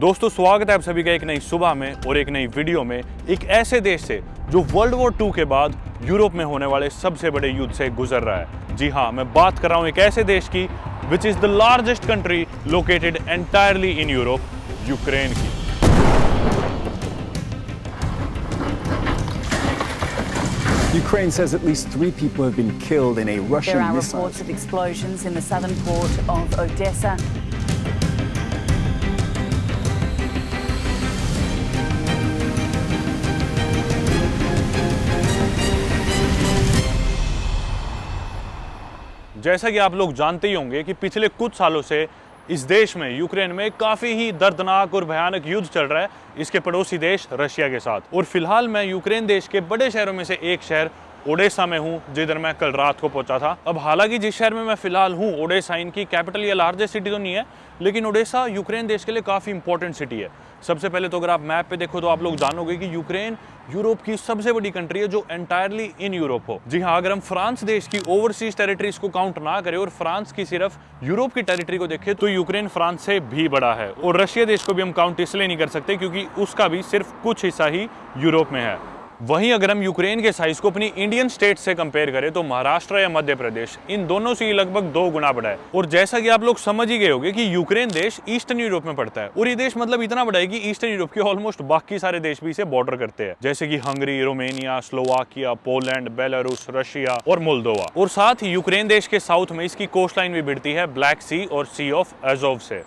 दोस्तों स्वागत है आप सभी का एक नई सुबह में और एक नई वीडियो में एक ऐसे देश से जो वर्ल्ड वॉर 2 के बाद यूरोप में होने वाले सबसे बड़े युद्ध से गुजर रहा है। जी हाँ, मैं बात कर रहा हूँ एक ऐसे देश की which is the largest country located entirely in Europe, Ukraine की। Ukraine says at least 3 people have been killed in a Russian There are missile. reports of explosions in the southern port of Odessa. जैसा कि आप लोग जानते ही होंगे कि पिछले कुछ सालों से इस देश में यूक्रेन में काफी ही दर्दनाक और भयानक युद्ध चल रहा है इसके पड़ोसी देश रशिया के साथ। और फिलहाल मैं यूक्रेन देश के बड़े शहरों में से एक शहर ओडेसा में हूँ, जिधर मैं कल रात को पहुंचा था। अब हालांकि जिस शहर में मैं फिलहाल हूँ, ओडेसा इनकी कैपिटल या लार्जेस्ट सिटी तो नहीं है, लेकिन ओडेसा यूक्रेन देश के लिए काफी इंपॉर्टेंट सिटी है। सबसे पहले तो अगर आप मैप पे देखो तो आप लोग जानोगे कि यूक्रेन यूरोप की सबसे बड़ी कंट्री है जो एंटायरली इन यूरोप हो। जी हाँ, अगर हम फ्रांस देश की ओवरसीज टेरिटरीज को काउंट ना करें और फ्रांस की सिर्फ यूरोप की टेरिटरी को देखें तो यूक्रेन फ्रांस से भी बड़ा है। और रशिया देश को भी हम काउंट इसलिए नहीं कर सकते क्योंकि उसका भी सिर्फ कुछ हिस्सा ही यूरोप में है। वहीं अगर हम यूक्रेन के साइज को अपनी इंडियन स्टेट से कंपेयर करें तो महाराष्ट्र या मध्य प्रदेश इन दोनों से लगभग 2 गुना बड़ा है। और जैसा कि आप लोग समझ ही गए होंगे कि यूक्रेन देश ईस्टर्न यूरोप में पड़ता है और ये देश मतलब इतना बड़ा है कि ईस्टर्न यूरोप के ऑलमोस्ट बाकी सारे देश भी इसे बॉर्डर करते हैं, जैसे कि Hungary, Romania, Slovakia, Poland, Belarus, Russia और मोल्दोवा। और साथ ही यूक्रेन देश के साउथ में इसकी कोस्ट लाइन भी भिड़ती है ब्लैक सी और सी ऑफ अजोव से।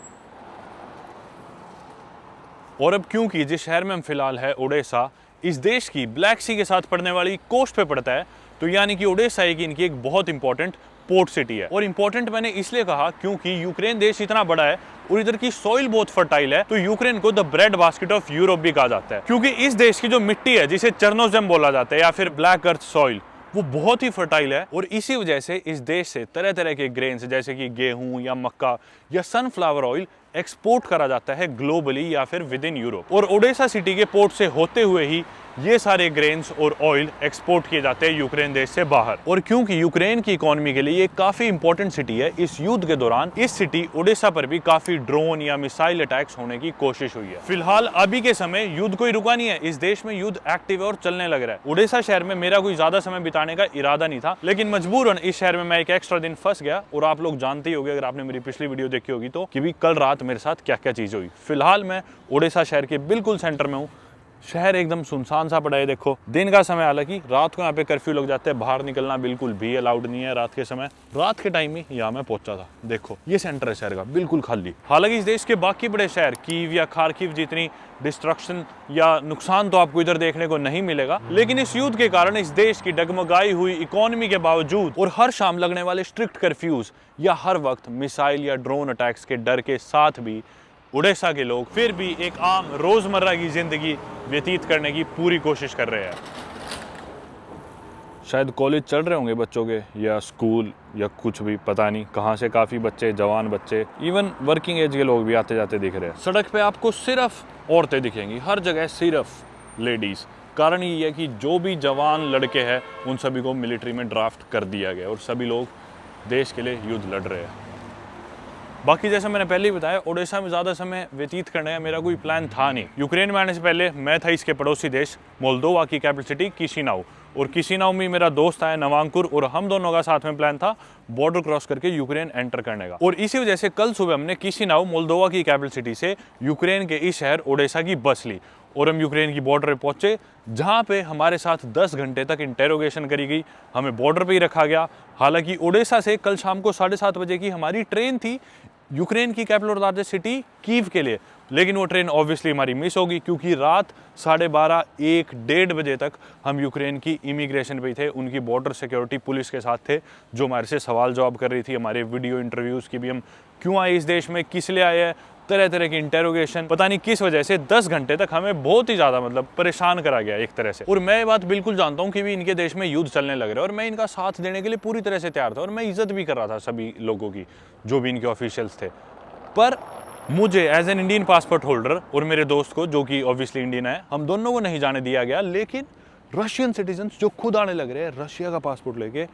और अब क्योंकि जिस शहर में हम फिलहाल है ओडेसा इस देश की ब्लैक सी के साथ पड़ने वाली कोस्ट पे पड़ता है, तो यानी कि ओडेसा इनकी एक बहुत इंपॉर्टेंट पोर्ट सिटी है। और इंपॉर्टेंट मैंने इसलिए कहा क्योंकि यूक्रेन देश इतना बड़ा है और इधर की सॉइल बहुत फर्टाइल है, तो यूक्रेन को the bread basket of Europe भी कहा जाता है। क्योंकि इस देश की जो मिट्टी है जिसे चर्नोजेम बोला जाता है या फिर ब्लैक अर्थ सॉइल, वो बहुत ही फर्टाइल है। और इसी वजह से इस देश से तरह तरह के ग्रेन्स जैसे कि गेहूं या मक्का या सनफ्लावर ऑयल एक्सपोर्ट करा जाता है ग्लोबली या फिर विद इन यूरोप। और ओडेसा सिटी के पोर्ट से होते हुए ही ये सारे ग्रेन्स और ऑयल एक्सपोर्ट किए जाते हैं यूक्रेन देश से बाहर। और क्योंकि यूक्रेन की इकोनॉमी के लिए ये काफी इंपॉर्टेंट सिटी है, इस युद्ध के दौरान इस सिटी ओडेसा पर भी काफी ड्रोन या मिसाइल अटैक्स होने की कोशिश हुई है। फिलहाल अभी के समय युद्ध कोई रुका नहीं है, इस देश में युद्ध एक्टिव है और चलने लग रहा है। ओडेसा शहर में मेरा कोई ज्यादा समय बिताने का इरादा नहीं था, लेकिन मजबूरन इस शहर में मैं एक एक्स्ट्रा दिन फंस गया। और आप लोग जानते ही होंगे अगर आपने मेरी पिछली वीडियो देखी होगी तो कि भी कल रात मेरे साथ क्या क्या चीजें हुई। फिलहाल मैं ओडेसा शहर के बिल्कुल सेंटर में हूँ। शहर एकदम सुनसान सा पड़ा है। देखो दिन का समय, हालांकि रात को यहाँ पे कर्फ्यू लग जाते हैं, बाहर निकलना बिल्कुल भी अलाउड नहीं है रात के समय। रात के टाइम ही यहाँ मैं पहुंचा था। देखो ये सेंटर है शहर का, बिल्कुल खाली। हालांकि इस देश के बाकी बड़े शहर कीव या खार्किव जितनी डिस्ट्रक्शन या नुकसान तो आपको इधर देखने को नहीं मिलेगा, लेकिन इस युद्ध के कारण इस देश की डगमगाई हुई इकोनॉमी के बावजूद और हर शाम लगने वाले स्ट्रिक्ट कर्फ्यूज या हर वक्त मिसाइल या ड्रोन अटैक्स के डर के साथ भी ओडेसा के लोग फिर भी एक आम रोजमर्रा की जिंदगी व्यतीत करने की पूरी कोशिश कर रहे हैं। शायद कॉलेज चल रहे होंगे बच्चों के या स्कूल या कुछ भी, पता नहीं कहाँ से काफ़ी बच्चे, जवान बच्चे, इवन वर्किंग एज के लोग भी आते जाते दिख रहे हैं। सड़क पे आपको सिर्फ औरतें दिखेंगी, हर जगह सिर्फ लेडीज़। कारण ये है कि जो भी जवान लड़के हैं उन सभी को मिलिट्री में ड्राफ्ट कर दिया गया और सभी लोग देश के लिए युद्ध लड़ रहे हैं। बाकी जैसा मैंने पहले ही बताया, ओडेसा में ज़्यादा समय व्यतीत करने का मेरा कोई प्लान था नहीं। यूक्रेन में आने से पहले मैं था इसके पड़ोसी देश मोल्दोवा की कैपिटल सिटी किशिनाउ, और किशिनाउ में मेरा दोस्त आया नवांकुर, और हम दोनों का साथ में प्लान था बॉर्डर क्रॉस करके यूक्रेन एंटर करने का। और इसी वजह से कल सुबह हमने किशिनाउ मोल्दोवा की कैपिटल सिटी से यूक्रेन के इस शहर ओडेसा की बस ली और हम यूक्रेन की बॉर्डर पे पहुंचे, जहां पे हमारे साथ 10 घंटे तक इंटेरोगेशन करी गई। हमें बॉर्डर पे ही रखा गया। हालांकि ओडेसा से कल शाम को 7:30 बजे की हमारी ट्रेन थी यूक्रेन की कैपिटल और लार्जेस्ट सिटी कीव के लिए, लेकिन वो ट्रेन ऑब्वियसली हमारी मिस होगी क्योंकि रात 12:30, 1, 1:30 बजे तक हम यूक्रेन की इमिग्रेशन पे थे। उनकी बॉर्डर सिक्योरिटी पुलिस के साथ थे जो हमारे से सवाल जवाब कर रही थी। हमारे वीडियो इंटरव्यूज़ की भी, हम क्यों आए इस देश में, किस लिए आए हैं, तरह तरह की इंटेरोगेशन, पता नहीं किस वजह से 10 घंटे तक हमें बहुत ही ज़्यादा मतलब परेशान करा गया एक तरह से। और मैं ये बात बिल्कुल जानता हूँ कि भी इनके देश में युद्ध चलने लग रहा है और मैं इनका साथ देने के लिए पूरी तरह से तैयार था और मैं इज्जत भी कर रहा था सभी लोगों की जो भी इनके ऑफिशियल्स थे। पर मुझे as an Indian passport holder और मेरे दोस्त को जो कि ऑब्वियसली इंडियन है, हम दोनों को नहीं जाने दिया गया। लेकिन रशियन सिटीजन्स जो खुद आने लग रहे हैं रशिया का पासपोर्ट लेके,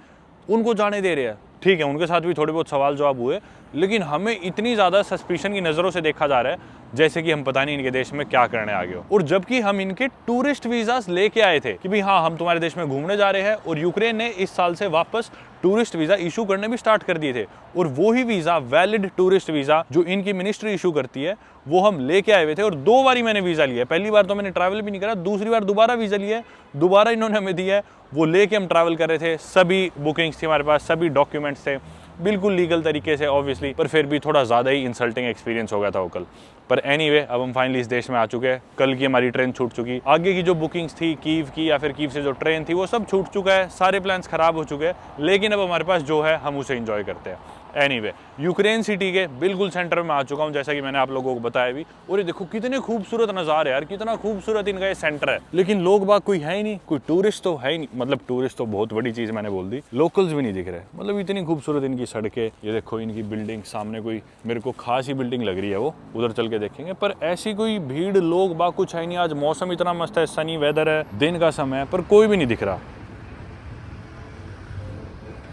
उनको जाने दे रहे हैं। ठीक है उनके साथ भी थोड़े बहुत सवाल जवाब हुए, लेकिन हमें इतनी ज़्यादा सस्पिशन की नज़रों से देखा जा रहा है जैसे कि हम पता नहीं इनके देश में क्या करने आ गए हो। और जबकि हम इनके टूरिस्ट वीज़ास लेके आए थे कि भाई हाँ हम तुम्हारे देश में घूमने जा रहे हैं, और यूक्रेन ने इस साल से वापस टूरिस्ट वीज़ा इशू करने भी स्टार्ट कर दिए थे, और वो ही वीज़ा वैलिड टूरिस्ट वीज़ा जो इनकी मिनिस्ट्री इशू करती है वो हम लेके आए हुए थे। और 2 बारी मैंने वीज़ा लिया है, पहली बार तो मैंने ट्रैवल भी नहीं करा, दूसरी बार दोबारा वीज़ा लिया है, दोबारा इन्होंने हमें दिया है, वो लेके हम ट्रैवल कर रहे थे। सभी बुकिंग्स थी हमारे पास, सभी डॉक्यूमेंट्स थे, बिल्कुल लीगल तरीके से ऑब्वियसली, पर फिर भी थोड़ा ज़्यादा ही इंसल्टिंग एक्सपीरियंस हो गया था वो कल। पर एनीवे अब हम फाइनली इस देश में आ चुके हैं। कल की हमारी ट्रेन छूट चुकी, आगे की जो बुकिंग्स थी कीव की या फिर कीव से जो ट्रेन थी वो सब छूट चुका है, सारे प्लान्स खराब हो चुके हैं, लेकिन अब हमारे पास जो है हम उसे एंजॉय करते हैं। एनीवे यूक्रेन सिटी के बिल्कुल सेंटर में आ चुका हूँ, जैसा कि मैंने आप लोगों को बताया भी। और ये देखो कितने खूबसूरत नज़ारे यार, कितना खूबसूरत इनका ये सेंटर है, लेकिन लोग बाग कोई है ही नहीं, कोई टूरिस्ट तो है ही नहीं। मतलब टूरिस्ट तो बहुत बड़ी चीज़ मैंने बोल दी, लोकल्स भी नहीं दिख रहे। मतलब इतनी खूबसूरत इनकी सड़कें, ये देखो इनकी बिल्डिंग, सामने कोई मेरे को खास ही बिल्डिंग लग रही है, वो उधर चल के देखेंगे। पर ऐसी कोई भीड़ लोग बाग कुछ है नहीं। आज मौसम इतना मस्त है, सनी वेदर है, दिन का समय है, पर कोई भी नहीं दिख रहा।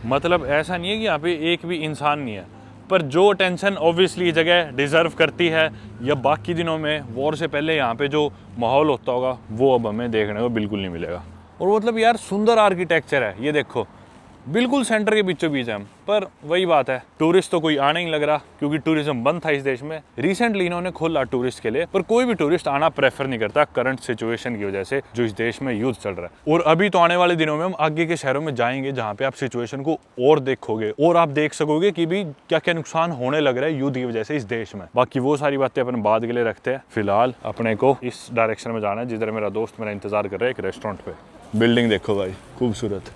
मतलब ऐसा नहीं है कि यहाँ पे एक भी इंसान नहीं है, पर जो टेंशन ऑब्वियसली जगह डिज़र्व करती है, या बाकी दिनों में वॉर से पहले यहाँ पे जो माहौल होता होगा वो अब हमें देखने को बिल्कुल नहीं मिलेगा। और मतलब यार सुंदर आर्किटेक्चर है, ये देखो बिल्कुल सेंटर के बीचों बीच है हम। पर वही बात है, टूरिस्ट तो कोई आने ही लग रहा, क्योंकि टूरिज्म बंद था इस देश में। रिसेंटली इन्होंने खोला टूरिस्ट के लिए, पर कोई भी टूरिस्ट आना प्रेफर नहीं करता करंट सिचुएशन की वजह से जो इस देश में युद्ध चल रहा है। और अभी तो आने वाले दिनों में हम आगे के शहरों में जाएंगे जहाँ पे आप सिचुएशन को और देखोगे, और आप देख सकोगे कि भी क्या क्या नुकसान होने लग रहा है युद्ध की वजह से इस देश में। बाकी वो सारी बातें अपन बाद के लिए रखते हैं। फिलहाल अपने को इस डायरेक्शन में जाना है जिधर मेरा दोस्त मेरा इंतजार कर रहा है, एक रेस्टोरेंट पे। बिल्डिंग देखो भाई खूबसूरत,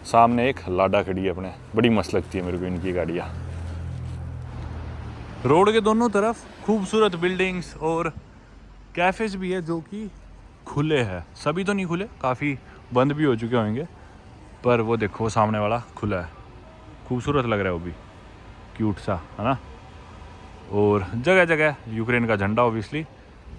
सामने एक लाडा खड़ी है अपने, बड़ी मस्त लगती है मेरे को इनकी गाड़ियाँ। रोड के दोनों तरफ खूबसूरत बिल्डिंग्स और कैफेज भी है जो कि खुले हैं। सभी तो नहीं खुले, काफ़ी बंद भी हो चुके होंगे, पर वो देखो सामने वाला खुला है, खूबसूरत लग रहा है वो भी, क्यूट सा है ना। और जगह जगह यूक्रेन का झंडा ऑब्वियसली।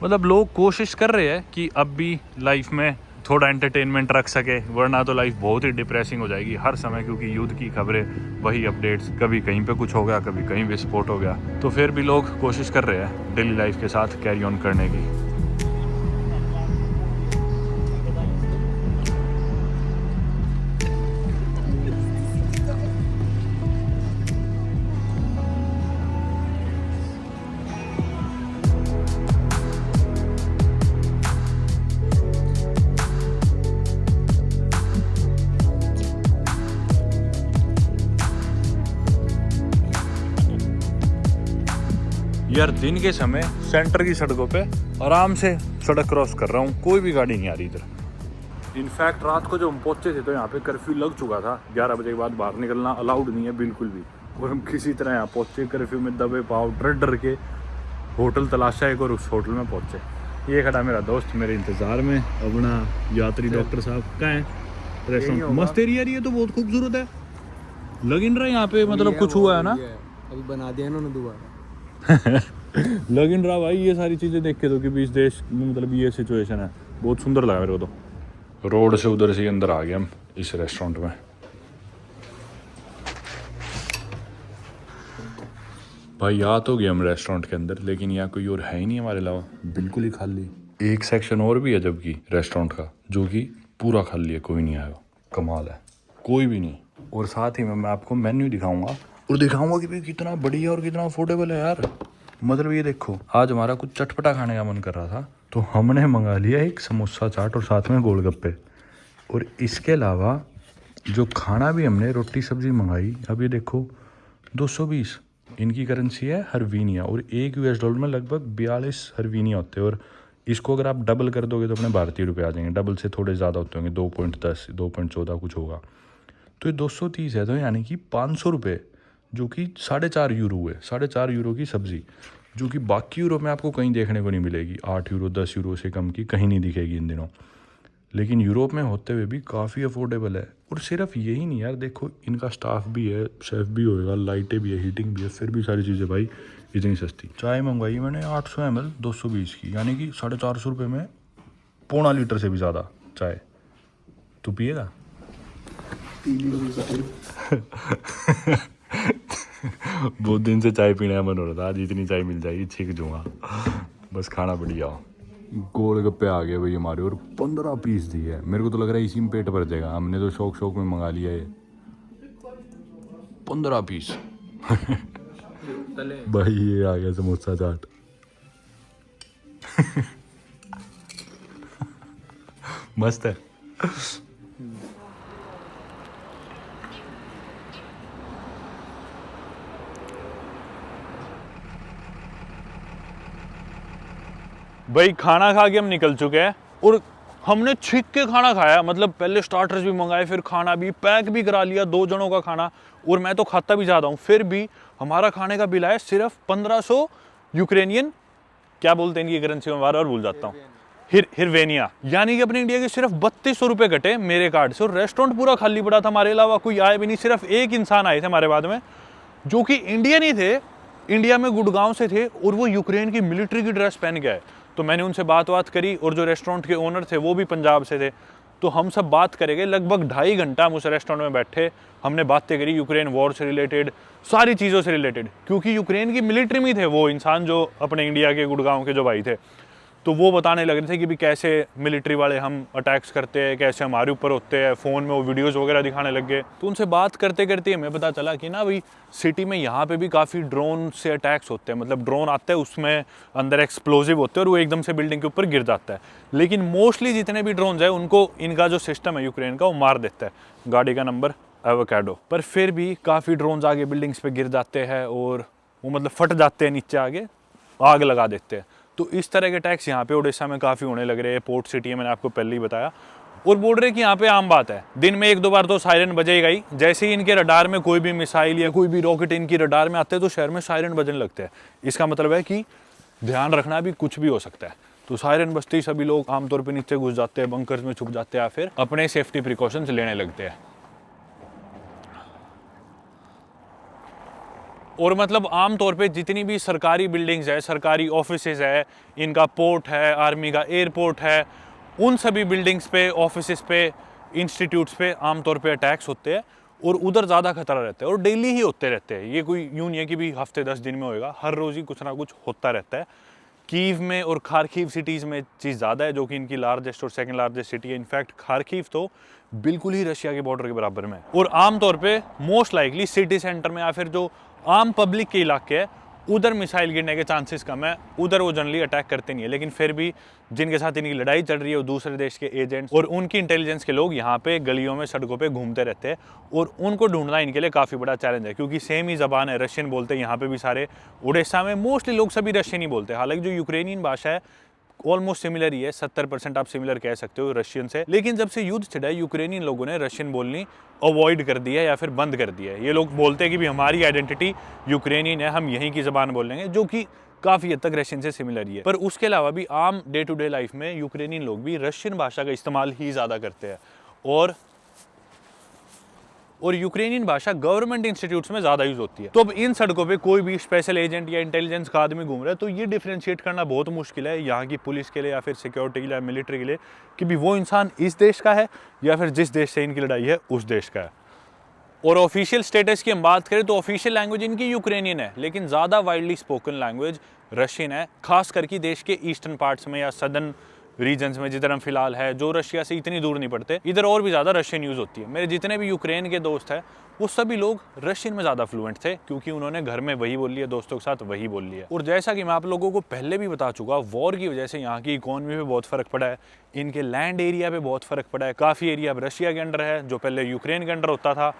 मतलब लोग कोशिश कर रहे हैं कि अब भी लाइफ में थोड़ा एंटरटेनमेंट रख सके, वरना तो लाइफ बहुत ही डिप्रेसिंग हो जाएगी हर समय, क्योंकि युद्ध की खबरें, वही अपडेट्स, कभी कहीं पे कुछ हो गया, कभी कहीं विस्फोट हो गया। तो फिर भी लोग कोशिश कर रहे हैं डेली लाइफ के साथ कैरी ऑन करने की। यार दिन के समय सेंटर की सड़कों पे आराम से सड़क क्रॉस कर रहा हूँ, कोई भी गाड़ी नहीं आ रही इधर। इनफैक्ट रात को जब हम पहुंचे थे तो यहाँ पे कर्फ्यू लग चुका था, 11 बजे के बाद बाहर निकलना अलाउड नहीं है बिल्कुल भी। और हम किसी तरह यहाँ पहुँचे, कर्फ्यू में दबे पाँव डर डर के होटल तलाशा एक, और उस होटल में पहुँचे। ये खड़ा मेरा दोस्त मेरे इंतज़ार में, अपना यात्री डॉक्टर साहब। कहाँ है रेस्टोरेंट? मस्त एरिया है, तो बहुत खूबसूरत है, लग इन रहा है यहाँ पे, मतलब कुछ हुआ है ना, अभी बना दिया इन्होंने दोबारा। लग इन रहा भाई ये सारी चीज़ें देख के तो, कि भी इस देश में मतलब ये सिचुएशन है। बहुत सुंदर लगा मेरे को तो। रोड से उधर से अंदर आ गए हम इस रेस्टोरेंट में। भाई आ तो गए हम रेस्टोरेंट के अंदर, लेकिन यहाँ कोई और है ही नहीं हमारे अलावा, बिल्कुल ही खाली। एक सेक्शन और भी है जबकि रेस्टोरेंट का, जो कि पूरा खाली है, कोई नहीं आया। कमाल है, कोई भी नहीं। और साथ ही में मैं आपको मेन्यू दिखाऊंगा, और दिखाऊंगा कि भाई कितना बढ़िया और कितना अफोर्डेबल है यार। मतलब ये देखो, आज हमारा कुछ चटपटा खाने का मन कर रहा था, तो हमने मंगा लिया एक समोसा चाट और साथ में गोलगप्पे। और इसके अलावा जो खाना भी हमने रोटी सब्जी मंगाई, अब ये देखो 220 इनकी करेंसी है हरवीनिया, और $1 में लगभग 42 हरवीनिया होते हैं। और इसको अगर आप डबल कर दोगे तो अपने भारतीय रुपये आ जाएंगे, डबल से थोड़े ज़्यादा होते होंगे, 2.10 2.14 कुछ होगा। तो ये 230 है, तो यानी कि 500 रुपये, जो कि 4.5 यूरो है। 4.5 यूरो की सब्ज़ी, जो कि बाकी यूरोप में आपको कहीं देखने को नहीं मिलेगी। 8 यूरो 10 यूरो से कम की कहीं नहीं दिखेगी इन दिनों, लेकिन यूरोप में होते हुए भी काफ़ी अफोर्डेबल है। और सिर्फ यही नहीं यार, देखो इनका स्टाफ भी है, शेफ़ भी होएगा, लाइटें भी है, हीटिंग भी है, फिर भी सारी चीज़ें भाई इतनी सस्ती। चाय मंगवाई मैंने 800 ml 220 की, यानी कि 450 रुपये में पौना लीटर से भी ज़्यादा चाय। तो पिएगा? बहुत दिन से चाय पीने का मन हो रहा था, आज इतनी चाय मिल जाएगी छिक जाऊंगा। बस खाना बढ़िया हो। गोलगप्पे आ गए भाई हमारे, और 15 पीस दिए है। मेरे को तो लग रहा है इसी में पेट भर जाएगा, हमने तो शौक शौक में मंगा लिया है 15 पीस। भाई ये आ गया समोसा चाट। मस्त है। भाई खाना खा के हम निकल चुके हैं और हमने छिक के खाना खाया। मतलब पहले स्टार्टर्स भी मंगाए, फिर खाना भी पैक भी करा लिया, 2 जनों का खाना। और मैं तो खाता भी ज्यादा हूँ, फिर भी हमारा खाने का बिल आया सिर्फ 1500 यूक्रेनियन, क्या बोलते हैं इनकी करेंसी में, बार बार भूल जाता हूँ, हिरवेनिया। यानी कि अपने इंडिया के सिर्फ 3200 रुपये कटे मेरे कार्ड से। और रेस्टोरेंट पूरा खाली पड़ा था, हमारे अलावा कोई आए भी नहीं। सिर्फ एक इंसान आए थे हमारे बाद में, जो कि इंडियन ही थे, इंडिया में गुड़गांव से थे, और वो यूक्रेन की मिलिट्री की ड्रेस पहन के आए। तो मैंने उनसे बात करी, और जो रेस्टोरेंट के ओनर थे वो भी पंजाब से थे। तो हम सब बात करेंगे, लगभग 2.5 घंटा हम उस रेस्टोरेंट में बैठे, हमने बातें करी यूक्रेन वॉर से रिलेटेड, सारी चीज़ों से रिलेटेड। क्योंकि यूक्रेन की मिलिट्री में थे वो इंसान, जो अपने इंडिया के गुड़गांव के जो भाई थे। तो वो बताने लग रहे थे कि भी कैसे मिलिट्री वाले हम अटैक्स करते हैं, कैसे हमारे ऊपर होते हैं। फ़ोन में वो वीडियोज़ वगैरह दिखाने लग गए। तो उनसे बात करते करते हमें पता चला कि ना भाई सिटी में यहाँ पे भी काफ़ी ड्रोन से अटैक्स होते हैं। मतलब ड्रोन आता है, उसमें अंदर एक्सप्लोजिव होते हैं और वो एकदम से बिल्डिंग के ऊपर गिर जाता है। लेकिन मोस्टली जितने भी ड्रोन है उनको इनका जो सिस्टम है यूक्रेन का, वो मार देता है। गाड़ी का नंबर एवोकाडो। पर फिर भी काफ़ी ड्रोन आगे बिल्डिंग्स पे गिर जाते हैं और वो मतलब फट जाते हैं नीचे, आगे आग लगा देते हैं। तो इस तरह के अटैक्स यहाँ पे ओडिशा में काफ़ी होने लग रहे हैं। पोर्ट सिटी है, मैंने आपको पहले ही बताया। और बोल रहे कि यहाँ पे आम बात है, दिन में 1-2 बार तो सायरन बजेगा ही। जैसे ही इनके रडार में कोई भी मिसाइल या कोई भी रॉकेट इनकी रडार में आते हैं तो शहर में सायरन बजने लगते हैं। इसका मतलब है कि ध्यान रखना, भी कुछ भी हो सकता है। तो सायरन बजते ही सभी लोग आमतौर पर नीचे घुस जाते हैं, बंकर्स में छुप जाते हैं, या फिर अपने सेफ्टी प्रिकॉशंस लेने लगते हैं। और मतलब आम तौर पे जितनी भी सरकारी बिल्डिंग्स है, सरकारी ऑफिसेज है, इनका पोर्ट है, आर्मी का एयरपोर्ट है, उन सभी बिल्डिंग्स पे, ऑफिसेज पे, इंस्टीट्यूट्स पे आमतौर पे अटैक्स होते हैं। और उधर ज़्यादा खतरा रहता है, और डेली ही होते रहते हैं। ये कोई यूं नहीं है कि भी हफ्ते 10 दिन में होएगा, हर रोज़ ही कुछ ना कुछ होता रहता है। कीव में और खारकीव सिटीज़ में चीज़ ज़्यादा है, जो कि इनकी लार्जेस्ट और सेकंड लार्जेस्ट सिटी है। इनफैक्ट खारकीव तो बिल्कुल ही रशिया के बॉर्डर के बराबर में है। और आमतौर पे मोस्ट लाइकली सिटी सेंटर में या फिर जो आम पब्लिक के इलाके है, उधर मिसाइल गिरने के चांसेस कम है। उधर वो जनरली अटैक करते नहीं है। लेकिन फिर भी जिनके साथ इनकी लड़ाई चल रही है वो दूसरे देश के एजेंट्स और उनकी इंटेलिजेंस के लोग यहाँ पे गलियों में, सड़कों पे घूमते रहते हैं। और उनको ढूंढना इनके लिए काफ़ी बड़ा चैलेंज है, क्योंकि सेम ही ज़बान है, रशियन बोलते हैं यहाँ पे भी सारे। उड़ीसा में मोस्टली लोग सभी रशियन ही बोलते हैं। हालांकि जो यूक्रेनियन भाषा है ऑलमोस्ट सिमिलर ही है, 70% आप सिमिलर कह सकते हो रशियन से। लेकिन जब से युद्ध छिड़ा है, यूक्रेनियन लोगों ने रशियन बोलनी अवॉइड कर दी है या फिर बंद कर दिया है। ये लोग बोलते हैं कि भी हमारी आइडेंटिटी यूक्रेनियन है, हम यहीं की ज़बान बोलेंगे, जो कि काफ़ी हद तक रशियन से सिमिलर ही है। पर उसके अलावा भी आम डे टू डे लाइफ में यूक्रेनियन लोग भी रशियन भाषा का इस्तेमाल ही ज़्यादा करते हैं। और यूक्रेनियन भाषा गवर्नमेंट इंस्टीट्यूट्स में ज़्यादा यूज़ होती है। तो अब इन सड़कों पे कोई भी स्पेशल एजेंट या इंटेलिजेंस का आदमी घूम रहा है, तो ये डिफ्रेंशिएट करना बहुत मुश्किल है यहाँ की पुलिस के लिए या फिर सिक्योरिटी के लिए या मिलिट्री के लिए, कि भी वो इंसान इस देश का है या फिर जिस देश से इनकी लड़ाई है उस देश का है। और ऑफिशियल स्टेटस की हम बात करें तो ऑफिशियल लैंग्वेज इनकी यूक्रेनियन है, लेकिन ज़्यादा वाइडली स्पोकन लैंग्वेज रशियन है, खास करके देश के ईस्टर्न पार्ट्स में या सदर्न रीजन्स में, जिधर हम फिलहाल है, जो रशिया से इतनी दूर नहीं पड़ते, इधर और भी ज़्यादा रशियन यूज़ होती है। मेरे जितने भी यूक्रेन के दोस्त हैं वो सभी लोग रशियन में ज़्यादा फ्लुएंट थे, क्योंकि उन्होंने घर में वही बोल लिया, दोस्तों के साथ वही बोल लिया। और जैसा कि मैं आप लोगों को पहले भी बता चुका, वॉर की वजह से यहाँ की इकोनॉमी पे बहुत फ़र्क पड़ा है, इनके लैंड एरिया पे बहुत फ़र्क पड़ा है। काफ़ी एरिया अब रशिया के अंडर है, जो पहले यूक्रेन के अंडर होता था।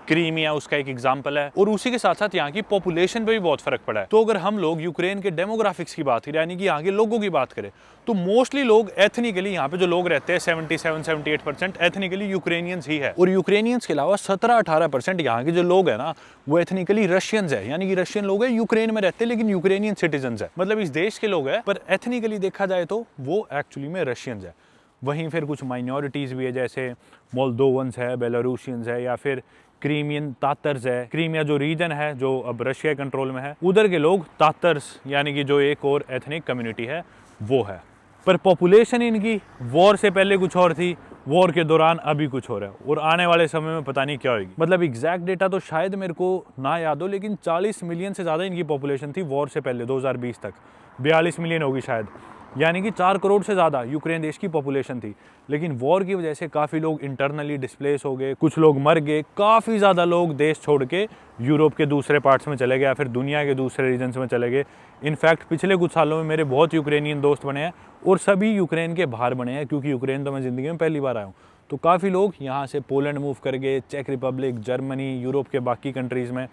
क्रीमिया उसका एक एग्जाम्पल है। और उसी के साथ साथ यहाँ की पॉपुलेशन पे भी बहुत फर्क पड़ा है। तो अगर हम लोग यूक्रेन के डेमोग्राफिक्स की बात करें, यानी कि यहाँ के लोगों की बात करें, तो मोस्टली लोग एथनिकली यहाँ पे जो लोग रहते हैं 77-78% एथनिकली यूक्रेनियंस ही है। और यूक्रेनियंस के अलावा 17-18% यहाँ के जो लोग हैं ना, वो एथनिकली रशियंस है, यानी कि रशियन लोग हैं, यूक्रेन में रहते हैं लेकिन यूक्रेनियन सिटीजन्स है, मतलब इस देश के लोग हैं, पर एथनिकली देखा जाए तो वो एक्चुअली में रशियंस है। वहीं फिर कुछ माइनॉरिटीज़ भी है, जैसे मोल्दोवंस है, बेलारूसियंस है, या फिर क्रीमियन तातर्स है। क्रीमिया जो रीजन है जो अब रशिया कंट्रोल में है, उधर के लोग तातर्स, यानी कि जो एक और एथनिक कम्युनिटी है वो है। पर पॉपुलेशन इनकी वॉर से पहले कुछ और थी, वॉर के दौरान अभी कुछ हो रहा है और आने वाले समय में पता नहीं क्या होगी। मतलब एग्जैक्ट डेटा तो शायद मेरे को ना याद हो, लेकिन 40 मिलियन से ज़्यादा इनकी पॉपुलेशन थी वॉर से पहले 2020 तक। 42 मिलियन होगी शायद, यानी कि 4 करोड़ से ज़्यादा यूक्रेन देश की पॉपुलेशन थी। लेकिन वॉर की वजह से काफ़ी लोग इंटरनली डिस्प्लेस हो गए, कुछ लोग मर गए, काफ़ी ज़्यादा लोग देश छोड़ के यूरोप के दूसरे पार्ट्स में चले गए या फिर दुनिया के दूसरे रीजन्स में चले गए। इनफैक्ट पिछले कुछ सालों में मेरे बहुत यूक्रेनियन दोस्त बने हैं और सभी यूक्रेन के बाहर बने हैं, क्योंकि यूक्रेन तो मैं ज़िंदगी में पहली बार आया हूँ। तो काफ़ी लोग यहाँ से पोलैंड मूव कर गए, चेक रिपब्लिक, जर्मनी, यूरोप के बाकी कंट्रीज़ में।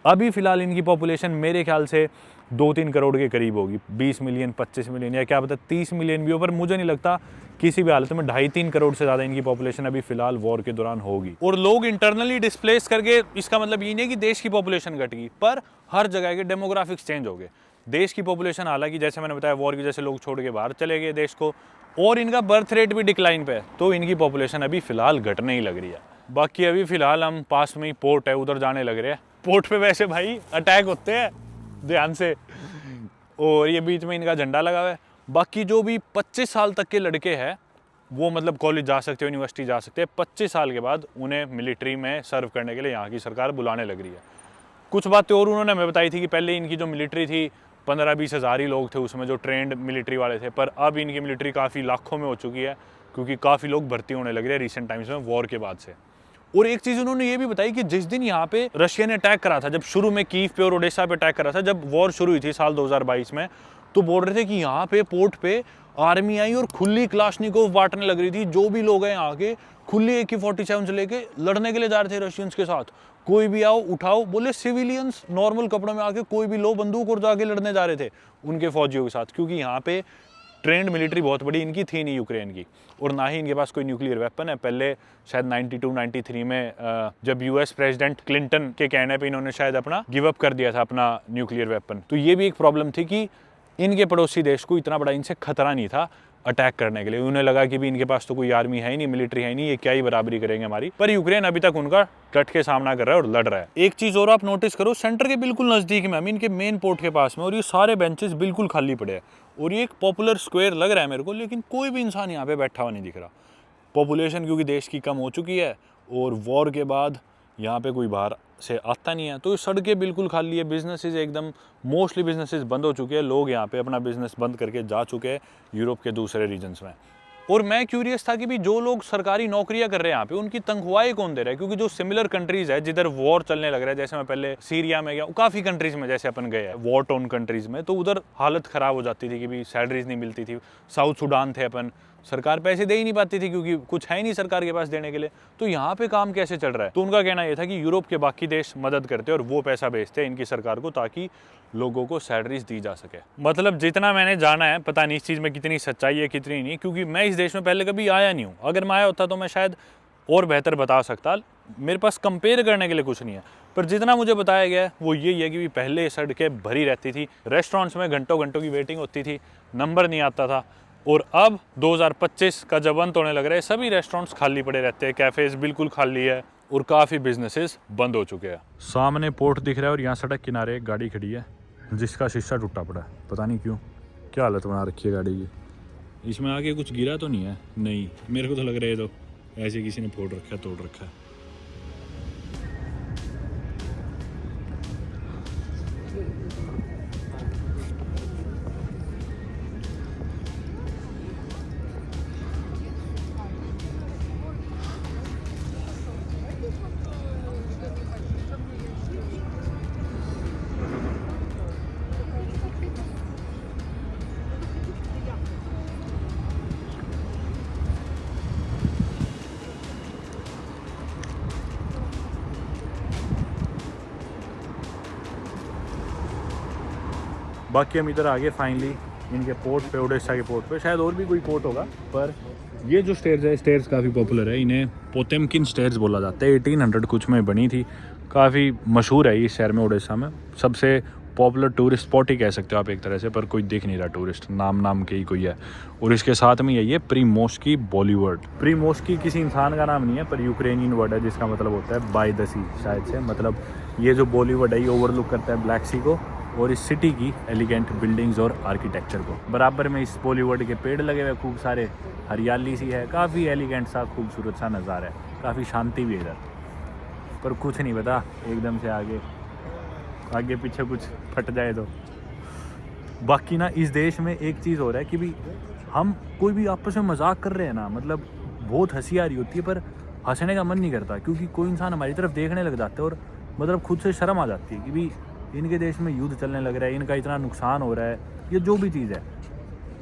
अभी फ़िलहाल इनकी पॉपुलेशन मेरे ख्याल से 2-3 करोड़ के करीब होगी, 20 मिलियन, 25 मिलियन या क्या पता 30 मिलियन भी हो, पर मुझे नहीं लगता किसी भी हालत में 2.5-3 करोड़ से ज़्यादा इनकी पॉपुलेशन अभी फ़िलहाल वॉर के दौरान होगी। और लोग इंटरनली डिस्प्लेस करके, इसका मतलब ये नहीं कि देश की पॉपुलेशन घट गई, पर हर जगह के डेमोग्राफिक्स चेंज हो गए। देश की पॉपुलेशन हालांकि जैसे मैंने बताया वॉर की वजह से लोग छोड़ के बाहर चले गए देश को, और इनका बर्थ रेट भी डिक्लाइन पे है, तो इनकी पॉपुलेशन अभी फ़िलहाल घटने ही लग रही है। बाकी अभी फ़िलहाल हम पास में ही पोर्ट है, उधर जाने लग रहे हैं। पोर्ट पे वैसे भाई अटैक होते हैं ध्यान से, और ये बीच में इनका झंडा लगा हुआ है। बाकी जो भी 25 साल तक के लड़के हैं वो मतलब कॉलेज जा सकते हैं, यूनिवर्सिटी जा सकते हैं। 25 साल के बाद उन्हें मिलिट्री में सर्व करने के लिए यहाँ की सरकार बुलाने लग रही है। कुछ बातें और उन्होंने हमें बताई थी कि पहले इनकी जो मिलिट्री थी 15-20 हज़ार ही लोग थे उसमें जो ट्रेंड मिलिट्री वाले थे, पर अब इनकी मिलिट्री काफ़ी लाखों में हो चुकी है, क्योंकि काफ़ी लोग भर्ती होने लग रहे हैं रिसेंट टाइम्स में वॉर के बाद से। और एक चीज़ उन्होंने ये भी बताई कि जिस दिन यहाँ पे रशिया ने अटैक करा था, जब शुरू में कीव पे और ओडेसा पे अटैक करा था, जब वॉर शुरू हुई थी साल 2022 में, तो बोल रहे थे कि यहाँ पे पोर्ट पे आर्मी आई और खुली क्लाशनिकोव बांटने लग रही थी। जो भी लोग हैं यहाँ के खुली AK-47 से लेके लड़ने के लिए जा रहे थे रशियंस के साथ। कोई भी आओ उठाओ, बोले सिविलियंस नॉर्मल कपड़ों में आके कोई भी लो बंदूक और जाके लड़ने जा रहे थे उनके फौजियों के साथ, क्योंकि यहाँ पे ट्रेंड मिलिट्री बहुत बड़ी इनकी थी नहीं यूक्रेन की, और ना ही इनके पास कोई न्यूक्लियर वेपन है। पहले शायद 92-93 में जब US प्रेसिडेंट क्लिंटन के कहने पे इन्होंने शायद अपना गिव अप कर दिया था अपना न्यूक्लियर वेपन। तो ये भी एक प्रॉब्लम थी कि इनके पड़ोसी देश को इतना बड़ा इनसे खतरा नहीं था अटैक करने के लिए। उन्हें लगा कि भी इनके पास तो कोई आर्मी है ही नहीं, मिलिट्री है ही नहीं, ये क्या ही बराबरी करेंगे हमारी। पर यूक्रेन अभी तक उनका डट के सामना कर रहा है और लड़ रहा है। एक चीज़ और आप नोटिस करो, सेंटर के बिल्कुल नज़दीक में, हम इनके मेन पोर्ट के पास में, और ये सारे बेंचेस बिल्कुल खाली पड़े हैं। और ये एक पॉपुलर स्क्वायर लग रहा है मेरे को, लेकिन कोई भी इंसान यहाँ पे बैठा हुआ नहीं दिख रहा। पॉपुलेशन क्योंकि देश की कम हो चुकी है और वॉर के बाद यहाँ पे कोई बाहर से आता नहीं है, तो सड़कें बिल्कुल खाली है। बिजनेसेस एकदम मोस्टली बिजनेसेस बंद हो चुके हैं, लोग यहाँ पे अपना बिजनेस बंद करके जा चुके हैं यूरोप के दूसरे रीजन्स में। और मैं क्यूरियस था कि भी जो लोग सरकारी नौकरियां कर रहे हैं यहाँ पे, उनकी तनख्वाहें कौन दे रहा है, क्योंकि जो सिमिलर कंट्रीज है जिधर वॉर चलने लग रहा है, जैसे मैं पहले सीरिया में गया, काफ़ी कंट्रीज में जैसे अपन गए हैं वॉर टोन कंट्रीज में, तो उधर हालत ख़राब हो जाती थी कि भी सैलरीज नहीं मिलती थी। साउथ सुडान थे अपन, सरकार पैसे दे ही नहीं पाती थी क्योंकि कुछ है ही नहीं सरकार के पास देने के लिए। तो यहाँ पे काम कैसे चल रहा है? तो उनका कहना यह था कि यूरोप के बाकी देश मदद करते हैं और वो पैसा भेजते हैं इनकी सरकार को, ताकि लोगों को सैलरीज दी जा सके। मतलब जितना मैंने जाना है, पता नहीं इस चीज़ में कितनी सच्चाई है कितनी नहीं, क्योंकि मैं इस देश में पहले कभी आया नहीं हूँ। अगर मैं आया होता तो मैं शायद और बेहतर बता सकता, मेरे पास कंपेयर करने के लिए कुछ नहीं है। पर जितना मुझे बताया गया है वो यही है कि पहले सड़कें भरी रहती थी, रेस्टोरेंट्स में घंटों घंटों की वेटिंग होती थी, नंबर नहीं आता था। और अब 2025 का जब अंत होने लग रहा है, सभी रेस्टोरेंट्स खाली पड़े रहते हैं, कैफ़ेज़ बिल्कुल खाली है और काफ़ी बिजनेसेस बंद हो चुके हैं। सामने पोर्ट दिख रहा है और यहाँ सड़क किनारे एक गाड़ी खड़ी है जिसका शीशा टूटा पड़ा है, पता नहीं क्यों, क्या हालत बना रखी है गाड़ी की। इसमें आगे कुछ गिरा तो नहीं है? नहीं, मेरे को तो लग रहा है तो ऐसे किसी ने फोड़ रखा है, तोड़ रखा है। बाकी हम इधर आगे फाइनली इनके पोर्ट पे, ओडेसा के पोर्ट पे, शायद और भी कोई पोर्ट होगा, पर ये जो स्टेयर्स है, स्टेयर्स काफ़ी पॉपुलर है। इन्हें पोतेमकिन स्टेयर्स बोला जाता है। 1800 कुछ में बनी थी, काफ़ी मशहूर है इस शहर में, ओडेसा में। सबसे पॉपुलर टूरिस्ट स्पॉट ही कह सकते हो आप एक तरह से, पर कोई दिख नहीं रहा टूरिस्ट, नाम के ही कोई है। और इसके साथ में यही है प्रिमोस्की बॉलीवर्ड। प्रिमोस्की किसी इंसान का नाम नहीं है, पर यूक्रेनियन वर्ड है जिसका मतलब होता है बाय द सी, शायद से। मतलब ये जो बॉलीवर्ड है ये ओवरलुक करता है ब्लैक सी को, और इस सिटी की एलिगेंट बिल्डिंग्स और आर्किटेक्चर को। बराबर में इस बॉलीवुड के पेड़ लगे हुए खूब सारे, हरियाली सी है, काफ़ी एलिगेंट सा खूबसूरत सा नज़ारा है, काफ़ी शांति भी है इधर। पर कुछ नहीं पता एकदम से आगे पीछे कुछ फट जाए तो। बाकी ना इस देश में एक चीज़ हो रहा है कि भी हम कोई भी आपस में मजाक कर रहे हैं ना, मतलब बहुत हंसी आ रही होती है पर हंसने का मन नहीं करता, क्योंकि कोई इंसान हमारी तरफ देखने लग जाता है और मतलब खुद से शर्म आ जाती है कि भी इनके देश में युद्ध चलने लग रहा है, इनका इतना नुकसान हो रहा है, ये जो भी चीज़ है,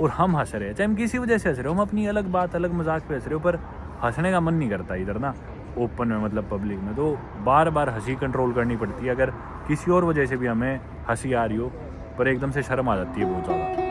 और हम हंस रहे हैं। चाहे हम किसी वजह से हंस रहे हो, हम अपनी अलग बात अलग मजाक पे हंस रहे हो, पर हंसने का मन नहीं करता इधर ना ओपन में, मतलब पब्लिक में। तो बार बार हंसी कंट्रोल करनी पड़ती है। अगर किसी और वजह से भी हमें हंसी आ रही हो पर एकदम से शर्म आ जाती है बहुत ज़्यादा।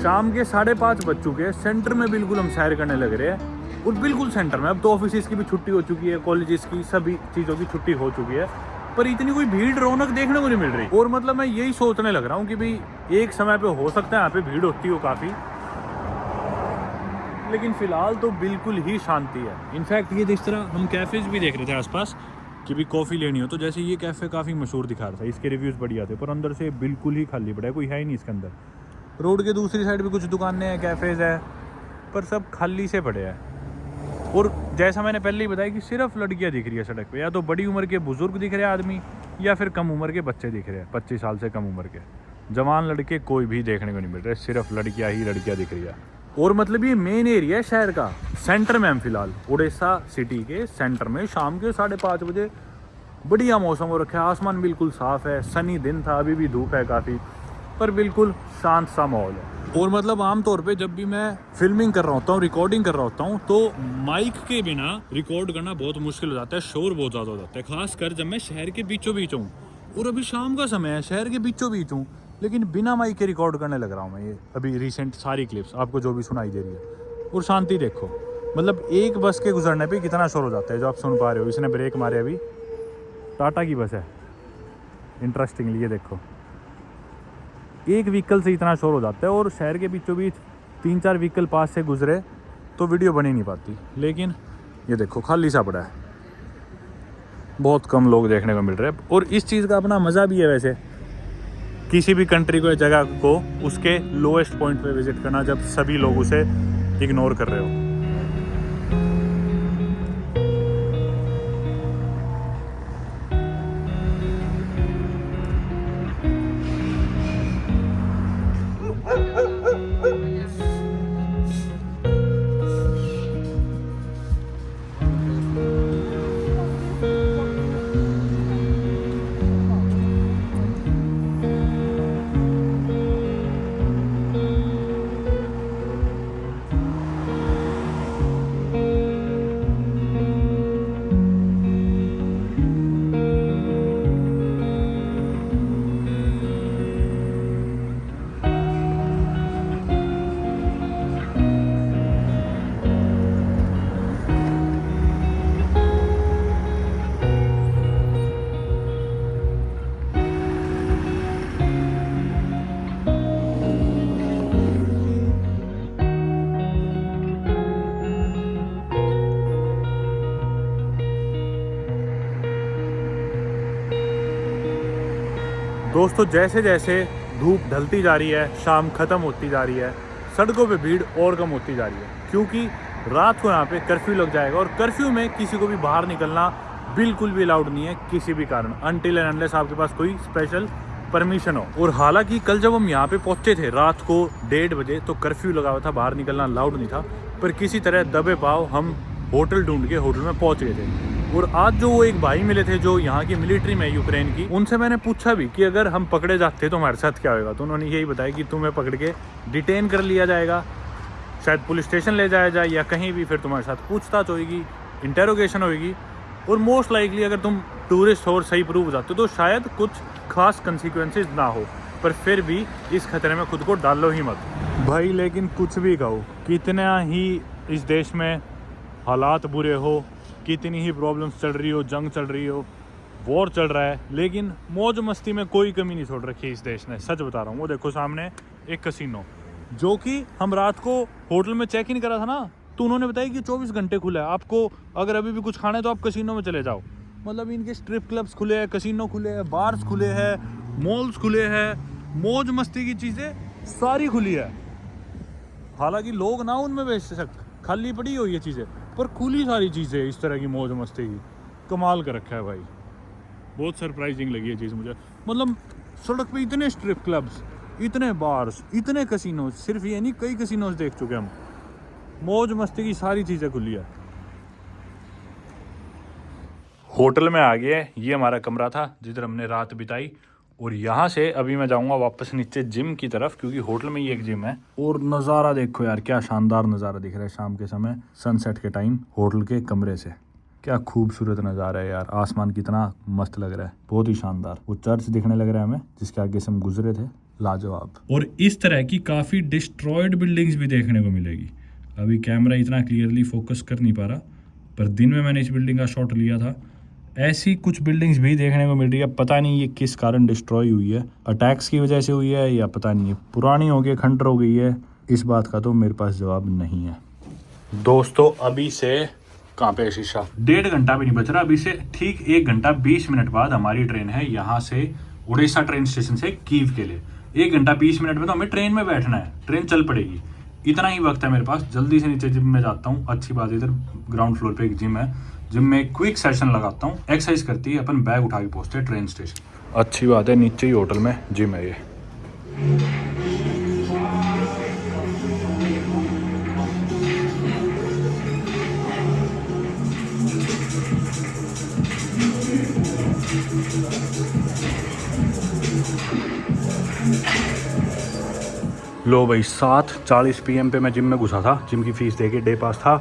शाम के 5:30 बज चुके हैं, सेंटर में बिल्कुल हम सैर करने लग रहे हैं, और बिल्कुल सेंटर में। अब तो ऑफिस की भी छुट्टी हो चुकी है, कॉलेजेस की सभी चीज़ों की छुट्टी हो चुकी है, पर इतनी कोई भीड़ रौनक देखने को नहीं मिल रही। और मतलब मैं यही सोचने लग रहा हूँ कि भाई एक समय पे हो सकता है यहाँ पे भीड़ होती हो काफ़ी, लेकिन फ़िलहाल तो बिल्कुल ही शांति है। इनफैक्ट ये जिस तरह हम कैफ़ेज़ भी देख रहे थे आसपास कि भी कॉफ़ी लेनी हो, तो जैसे ये कैफ़े काफ़ी मशहूर दिखा रहा था, इसके रिव्यूज़ बढ़िया थे, पर अंदर से बिल्कुल ही खाली पड़ा है, कोई है ही नहीं इसके अंदर। रोड के दूसरी साइड भी कुछ दुकानें हैं, कैफ़ेज़ है, पर सब खाली से पड़े हैं। और जैसा मैंने पहले ही बताया कि सिर्फ लड़कियां दिख रही है सड़क पे, या तो बड़ी उम्र के बुजुर्ग दिख रहे हैं आदमी, या फिर कम उम्र के बच्चे दिख रहे हैं, 25 साल से कम उम्र के। जवान लड़के कोई भी देखने को नहीं मिल रहे, सिर्फ लड़कियां ही लड़कियां दिख रही है। और मतलब ये मेन एरिया है शहर का, सेंटर में हम फिलहाल उड़ीसा सिटी के सेंटर में। शाम के 5:30 बजे बढ़िया मौसम हो रखा है, आसमान बिल्कुल साफ़ है, सनी दिन था, अभी भी धूप है काफ़ी, पर बिल्कुल शांत सा माहौल है। और मतलब आमतौर पे जब भी मैं फिल्मिंग कर रहा होता हूँ, रिकॉर्डिंग कर रहा होता हूँ, तो माइक के बिना रिकॉर्ड करना बहुत मुश्किल हो जाता है, शोर बहुत ज़्यादा हो जाता है, खासकर जब मैं शहर के बीचों बीच हूँ। और अभी शाम का समय है, शहर के बीचों बीच हूँ, लेकिन बिना माइक के रिकॉर्ड करने लग रहा हूँ मैं। ये अभी रिसेंट सारी क्लिप्स आपको जो भी सुनाई दे रही है, और शांति देखो, मतलब एक बस के गुजरने पर कितना शोर हो जाता है, जो आप सुन पा रहे हो। इसने ब्रेक मारे, अभी टाटा की बस है, इंटरेस्टिंगली ये देखो, एक व्हीकल से इतना शोर हो जाता है। और शहर के बीचों बीच 3-4 व्हीकल पास से गुजरे तो वीडियो बन ही नहीं पाती, लेकिन ये देखो खाली सा पड़ा है, बहुत कम लोग देखने को मिल रहे हैं। और इस चीज़ का अपना मज़ा भी है वैसे, किसी भी कंट्री को या जगह को उसके लोएस्ट पॉइंट पे विजिट करना, जब सभी लोग उसे इग्नोर कर रहे हो। दोस्तों जैसे जैसे धूप ढलती जा रही है, शाम ख़त्म होती जा रही है, सड़कों पे भीड़ और कम होती जा रही है, क्योंकि रात को यहाँ पे कर्फ्यू लग जाएगा और कर्फ्यू में किसी को भी बाहर निकलना बिल्कुल भी अलाउड नहीं है किसी भी कारण, अनटिल एंड अनलेस आपके पास कोई स्पेशल परमिशन हो। और हालांकि कल जब हम यहाँ पे पहुँचे थे रात को 1:30 बजे, तो कर्फ्यू लगा हुआ था, बाहर निकलना अलाउड नहीं था, पर किसी तरह दबे पाव हम होटल ढूंढ के होटल में पहुँच गए थे। और आज जो वो एक भाई मिले थे जो यहाँ की मिलिट्री में यूक्रेन की, उनसे मैंने पूछा भी कि अगर हम पकड़े जाते तो हमारे साथ क्या होगा, तो उन्होंने यही बताया कि तुम्हें पकड़ के डिटेन कर लिया जाएगा, शायद पुलिस स्टेशन ले जाया जाए या कहीं भी, फिर तुम्हारे साथ पूछताछ होगी, इंटेरोगेशन होगी, और मोस्ट लाइकली अगर तुम टूरिस्ट हो और सही प्रूव हो जाते हो तो शायद कुछ खास कंसिक्वेंसेस ना हो, पर फिर भी इस खतरे में खुद को डालो ही मत भाई। लेकिन कुछ भी कहो, कितना ही इस देश में हालात बुरे हो, कितनी ही प्रॉब्लम्स चल रही हो, जंग चल रही हो, वॉर चल रहा है, लेकिन मौज मस्ती में कोई कमी नहीं छोड़ रखी इस देश ने, सच बता रहा हूँ। वो देखो सामने एक कसिनो, जो कि हम रात को होटल में चेक इन करा था ना, तो उन्होंने बताया कि 24 घंटे खुला है, आपको अगर अभी भी कुछ खाना है तो आप कसिनो में चले जाओ। मतलब इनके स्ट्रिप क्लब्स खुले हैं, कसिनो खुले हैं, बार्स खुले हैं, मॉल्स खुले हैं, मौज मस्ती की चीज़ें सारी खुली है। हालांकि लोग ना उनमें बेशक खाली पड़ी हुई ये चीज़ें, पर खुली सारी चीज़ें इस तरह की मौज मस्ती की, कमाल कर रखा है भाई। बहुत सरप्राइजिंग लगी ये चीज़ मुझे। मतलब सड़क पे इतने स्ट्रिप क्लब्स, इतने बार्स, इतने कसिनोज, सिर्फ ये नहीं कई कसिनोज देख चुके हम, मौज मस्ती की सारी चीज़ें खुली है। होटल में आ गए, ये हमारा कमरा था जिधर हमने रात बिताई, और यहाँ से अभी मैं जाऊँगा वापस नीचे जिम की तरफ, क्योंकि होटल में ही एक जिम है। और नज़ारा देखो यार, क्या शानदार नज़ारा दिख रहा है शाम के समय सनसेट के टाइम होटल के कमरे से, क्या खूबसूरत नज़ारा है यार। आसमान कितना मस्त लग रहा है, बहुत ही शानदार। वो चर्च दिखने लग रहा है हमें जिसके आगे से हम गुजरे थे, लाजवाब। और इस तरह की काफ़ी डिस्ट्रॉयड बिल्डिंग्स भी देखने को मिलेगी। अभी कैमरा इतना क्लियरली फोकस कर नहीं पा रहा, पर दिन में मैंने इस बिल्डिंग का शॉट लिया था। ऐसी कुछ बिल्डिंग्स भी देखने को मिल रही है, पता नहीं ये किस कारण डिस्ट्रॉय हुई है, अटैक्स की वजह से हुई है या पता नहीं है, पुरानी हो गई, खंडर हो गई है, इस बात का तो मेरे पास जवाब नहीं है। दोस्तों अभी से कहाँ पे शीशा, 1.5 घंटा भी नहीं बच रहा, अभी से ठीक 1 घंटा 20 मिनट बाद हमारी ट्रेन है यहाँ से उड़ीसा ट्रेन स्टेशन से कीव के लिए। 1 घंटा 20 मिनट में तो हमें ट्रेन में बैठना है, ट्रेन चल पड़ेगी, इतना ही वक्त है मेरे पास। जल्दी से नीचे जिम में जाता हूँ, अच्छी बात है इधर ग्राउंड फ्लोर पे एक जिम है, जिम में क्विक सेशन लगाता हूँ, एक्सरसाइज करती है, अपन बैग उठा के पहुँचते हैं ट्रेन स्टेशन। अच्छी बात है, नीचे ही होटल में जिम है ये। लो भाई 7:40 PM पे मैं जिम में घुसा था। जिम की फ़ीस देके डे पास था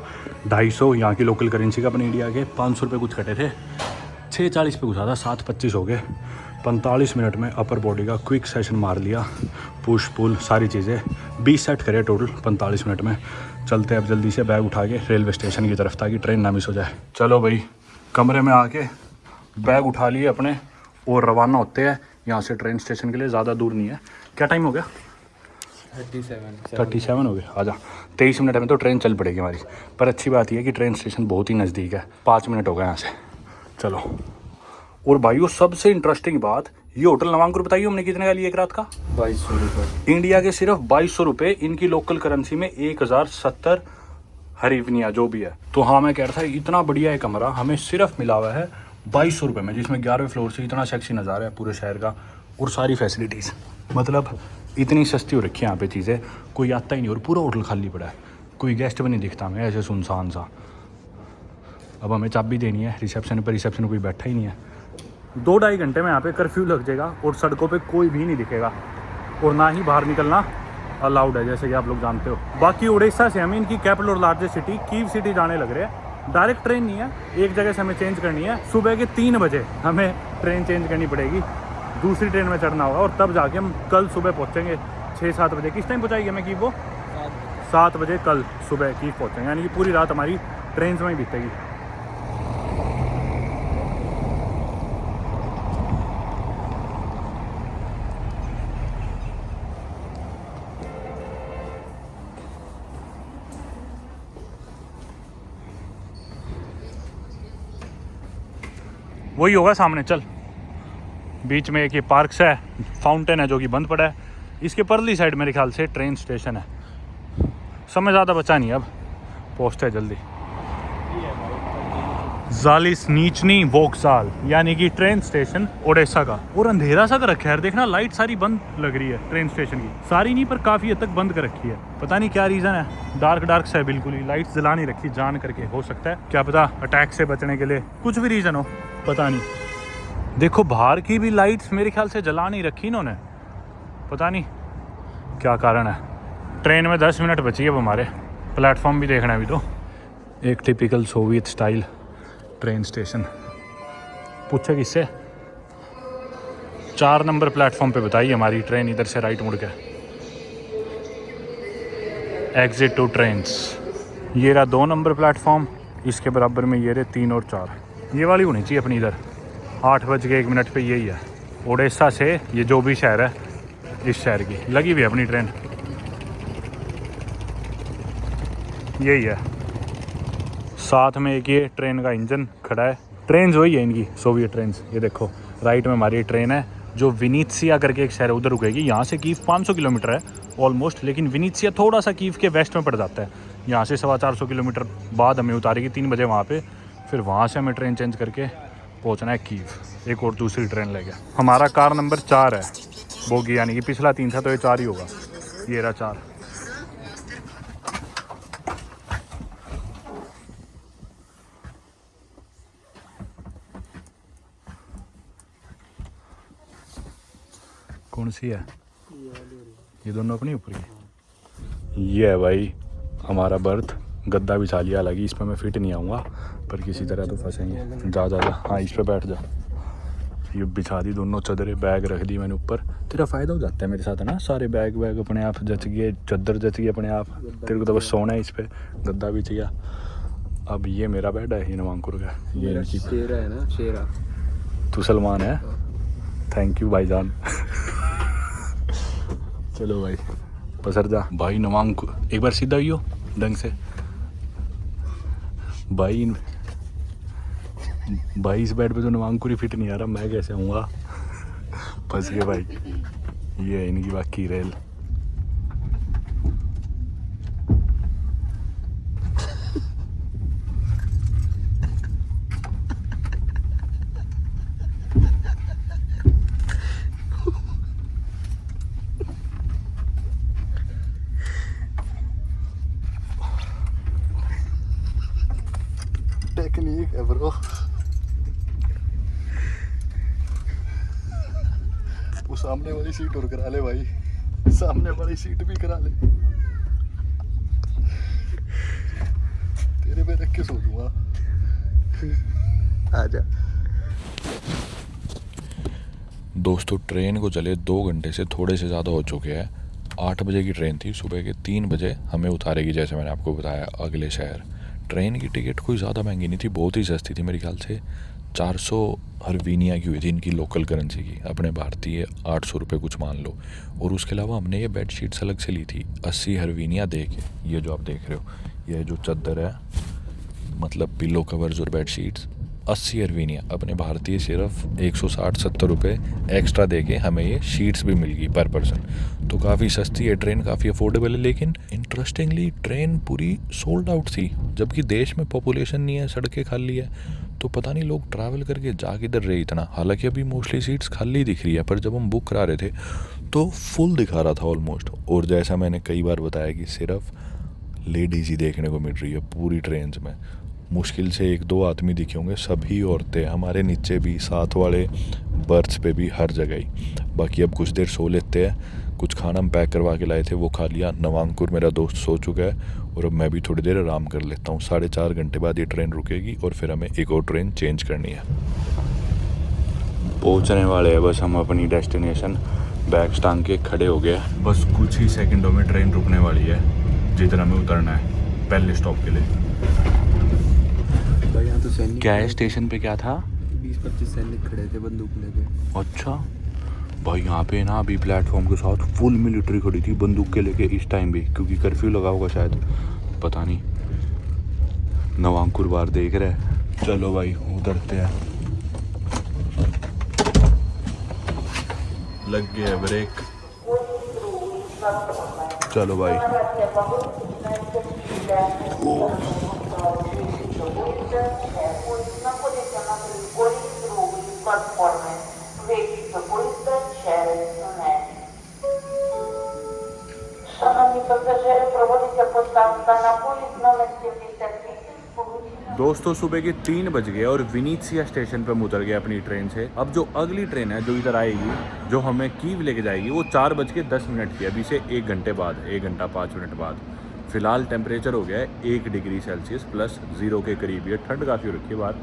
250 यहाँ की लोकल करेंसी का, अपने इंडिया के 500 रुपये कुछ कटे थे। 6:40 पे घुसा था, 7:25 हो गए। 45 मिनट में अपर बॉडी का क्विक सेशन मार लिया, पुश पुल सारी चीज़ें 20 सेट करे टोटल 45 मिनट में। चलते अब जल्दी से बैग उठा के रेलवे स्टेशन की तरफ, ताकि ट्रेन ना मिस हो जाए। चलो भाई कमरे में आके बैग उठा लिए अपने और रवाना होते हैं यहाँ से ट्रेन स्टेशन के लिए। ज़्यादा दूर नहीं है। क्या टाइम हो गया? 37 हो गए। आजा 23 मिनट में तो ट्रेन चल पड़ेगी हमारी। पर अच्छी बात यह है कि ट्रेन स्टेशन बहुत ही नज़दीक है, 5 मिनट हो गए यहाँ से। चलो। और भाइयों सबसे इंटरेस्टिंग बात, ये होटल नवांकुर बताइए हमने कितने का लिया एक रात का? 2200 रुपये इंडिया के सिर्फ 2200 रुपये, इनकी लोकल करेंसी में 1070 हरीफनिया जो भी है। तो हाँ मैं कह रहा था इतना बढ़िया है कमरा हमें सिर्फ मिला हुआ है 2200 रुपये में, जिसमें 11वें फ्लोर से इतना सेक्सी नज़ारा है पूरे शहर का और सारी फैसिलिटीज़। मतलब इतनी सस्ती हो रखी है यहाँ पे चीज़ें, कोई आता ही नहीं और पूरा होटल खाली पड़ा है, कोई गेस्ट भी नहीं दिखता हमें, ऐसे सुनसान सा। अब हमें चाबी देनी है रिसेप्शन पर, रिसेप्शन कोई बैठा ही नहीं है। 2-2.5 घंटे में यहाँ पे कर्फ्यू लग जाएगा और सड़कों पे कोई भी नहीं दिखेगा और ना ही बाहर निकलना अलाउड है, जैसे कि आप लोग जानते हो। बाकी उड़ीसा से हमें इनकी कैपिटल और लार्जेस्ट सिटी कीव सिटी जाने लग रहे हैं। डायरेक्ट ट्रेन नहीं है, एक जगह से हमें चेंज करनी है। सुबह के 3 बजे हमें ट्रेन चेंज करनी पड़ेगी, दूसरी ट्रेन में चढ़ना होगा और तब जाके हम कल सुबह पहुँचेंगे 6-7 बजे। किस टाइम पहुँचाएगी हमें कीव? वो 7 बजे कल सुबह कीव पहुँचेंगे, यानी कि पूरी रात हमारी ट्रेन में ही बीतेगी। वही होगा सामने, चल। बीच में एक ये पार्क्स है, फाउंटेन है जो कि बंद पड़ा है। इसके परली साइड मेरे ख्याल से ट्रेन स्टेशन है। समय ज़्यादा बचा नहीं, अब पहुँचते हैं जल्दी। जालिस नीचनी वोकजाल यानी कि ट्रेन स्टेशन ओडेसा का। और अंधेरा सा कर रखा है यार, देखना लाइट सारी बंद लग रही है ट्रेन स्टेशन की, सारी नहीं पर काफ़ी हद तक बंद कर रखी है। पता नहीं क्या रीज़न है, डार्क सा है बिल्कुल ही, लाइट जला नहीं रखी जान करके। हो सकता है क्या पता अटैक से बचने के लिए, कुछ भी रीज़न हो पता नहीं। देखो बाहर की भी लाइट्स मेरे ख्याल से जला नहीं रखी इन्होंने, पता नहीं क्या कारण है। ट्रेन में 10 मिनट बची है अब हमारे, प्लेटफॉर्म भी देखना है अभी तो। एक typical Soviet style train station. पूछे किससे? 4 नंबर प्लेटफॉर्म पे बताई हमारी ट्रेन, इधर से राइट मुड़ के एग्जिट टू ट्रेन्स। ये रहा 2 नंबर प्लेटफॉर्म, इसके बराबर में ये रहे 3 और 4। ये वाली होनी चाहिए अपनी इधर। 8:01 पे यही है। ओडेसा से ये जो भी शहर है, इस शहर की लगी हुई है अपनी ट्रेन, यही है। साथ में एक ये ट्रेन का इंजन खड़ा है। ट्रेन वही है इनकी, सोवियत ट्रेन। ये देखो राइट में हमारी ट्रेन है जो विनीत्सिया करके एक शहर है, उधर रुकेगी। यहाँ से कीव 500 किलोमीटर है ऑलमोस्ट, लेकिन विनीत्सिया थोड़ा सा कीव के वेस्ट में पड़ जाता है। यहाँ से 450 किलोमीटर बाद हमें उतारेगी 3 बजे वहाँ पे। फिर वहाँ से हमें ट्रेन चेंज करके पहुँचना है कीव, एक और दूसरी ट्रेन लेके। हमारा कार नंबर 4 है बोगी, यानी कि पिछला 3 था तो ये 4 ही होगा। ये रहा 4। कौन सी है? ये दोनों अपनी ऊपर की। ये है भाई हमारा बर्थ, गद्दा बिछा लिया, हालांकि इस पर मैं फिट नहीं आऊँगा पर किसी तरह तो फंसेंगे। जा हाँ इस पे बैठ जा। ये बिछा दी दोनों चादरें, बैग रख दी मैंने ऊपर। तेरा फ़ायदा हो जाता है मेरे साथ है ना, सारे बैग अपने आप जच गए, चादर जच गई अपने आप। तेरे को तो बस सोना है इस पे, गद्दा बिछ गया। अब ये मेरा बेड है, ये नवांकुर का। ये शेरा है ना, शेरा। तू सलमान है? थैंक यू भाईजान। चलो भाई पसर जा भाई। नवांकुर एक बार सीधा ही हो ढंग से भाई। इस बेड पे तो नवांकुर ही फिट नहीं आ रहा, मैं कैसे आऊँगा? फंस गए भाई। ये है इनकी बाकी रेल। टेक्निक है ब्रो। वो सामने वाली सीट और करा ले भाई, सामने वाली सीट भी करा ले। तेरे पे रख के सो दूंगा। आजा। दोस्तों ट्रेन को चले 2 घंटे से थोड़े से ज़्यादा हो चुके हैं। 8 बजे की ट्रेन थी, सुबह के 3 बजे हमें उतारेगी, जैसे मैंने आपको बताया, अगले शहर। ट्रेन की टिकट कोई ज़्यादा महंगी नहीं थी, बहुत ही सस्ती थी। मेरे ख्याल से 400 हर्वीनिया की हुई थी इनकी लोकल करेंसी की, अपने भारतीय 800 रुपये कुछ मान लो। और उसके अलावा हमने ये बेड शीट्स अलग से ली थी 80 हर्वीनिया दे के। ये जो आप देख रहे हो, ये जो चादर है मतलब पिलो कवर्स और बेड शीट्स 80 हर्वीनिया, अपने भारतीय सिर्फ 160-70 रुपये एक्स्ट्रा दे के हमें ये शीट्स भी मिल गई पर पर्सन। तो काफ़ी सस्ती है ट्रेन, काफ़ी अफोर्डेबल है। लेकिन इंटरेस्टिंगली ट्रेन पूरी सोल्ड आउट थी, जबकि देश में पॉपुलेशन नहीं है, सड़कें खाली है, तो पता नहीं लोग ट्रैवल करके जा किधर रहे इतना। हालांकि अभी मोस्टली सीट्स खाली दिख रही है, पर जब हम बुक करा रहे थे तो फुल दिखा रहा था ऑलमोस्ट। और जैसा मैंने कई बार बताया कि सिर्फ लेडीज़ ही देखने को मिल रही है पूरी ट्रेन में। मुश्किल से 1-2 आदमी दिखे होंगे, सभी औरतें, हमारे नीचे भी, साथ वाले बर्थ पे भी, हर जगह ही। बाकी अब कुछ देर सो लेते हैं। कुछ खाना हम पैक करवा के लाए थे, वो खा लिया। नवांकुर मेरा दोस्त सो चुका है और अब मैं भी थोड़ी देर आराम कर लेता हूँ। 4.5 घंटे बाद ये ट्रेन रुकेगी और फिर हमें एक और ट्रेन चेंज करनी है। पहुँचने वाले हैं बस हम अपनी डेस्टिनेशन। बैग्स टांग के खड़े हो गए, बस कुछ ही सेकंडों में ट्रेन रुकने वाली है जिधर हमें उतरना है पहले स्टॉप के लिए। भाई यहाँ तो सैनिक क्या है स्टेशन पे? क्या था? 20-25 सैनिक खड़े थे बंदूक लेके। अच्छा भाई, यहाँ पे ना अभी प्लेटफॉर्म के साथ फुल मिलिट्री खड़ी थी बंदूक के लेके इस टाइम भी, क्योंकि कर्फ्यू लगा होगा शायद, पता नहीं। नवांकुर बार देख रहे हैं। चलो भाई उतरते हैं। लग गया ब्रेक। चलो भाई Szanowni pasażerowie, prowadzicie postawa na polis numer 78. दोस्तों सुबह के 3 बज गए और विनीत्सिया स्टेशन पे हम उतर गए अपनी ट्रेन से। अब जो अगली ट्रेन है जो इधर आएगी, जो हमें कीव लेके जाएगी, वो 4:10 की, अभी से 1 घंटे बाद, 1 घंटा 5 मिनट बाद। फिलहाल टेम्परेचर हो गया है 1 डिग्री सेल्सियस प्लस 0 के करीब है। ठंड काफ़ी हो रखी है बाहर,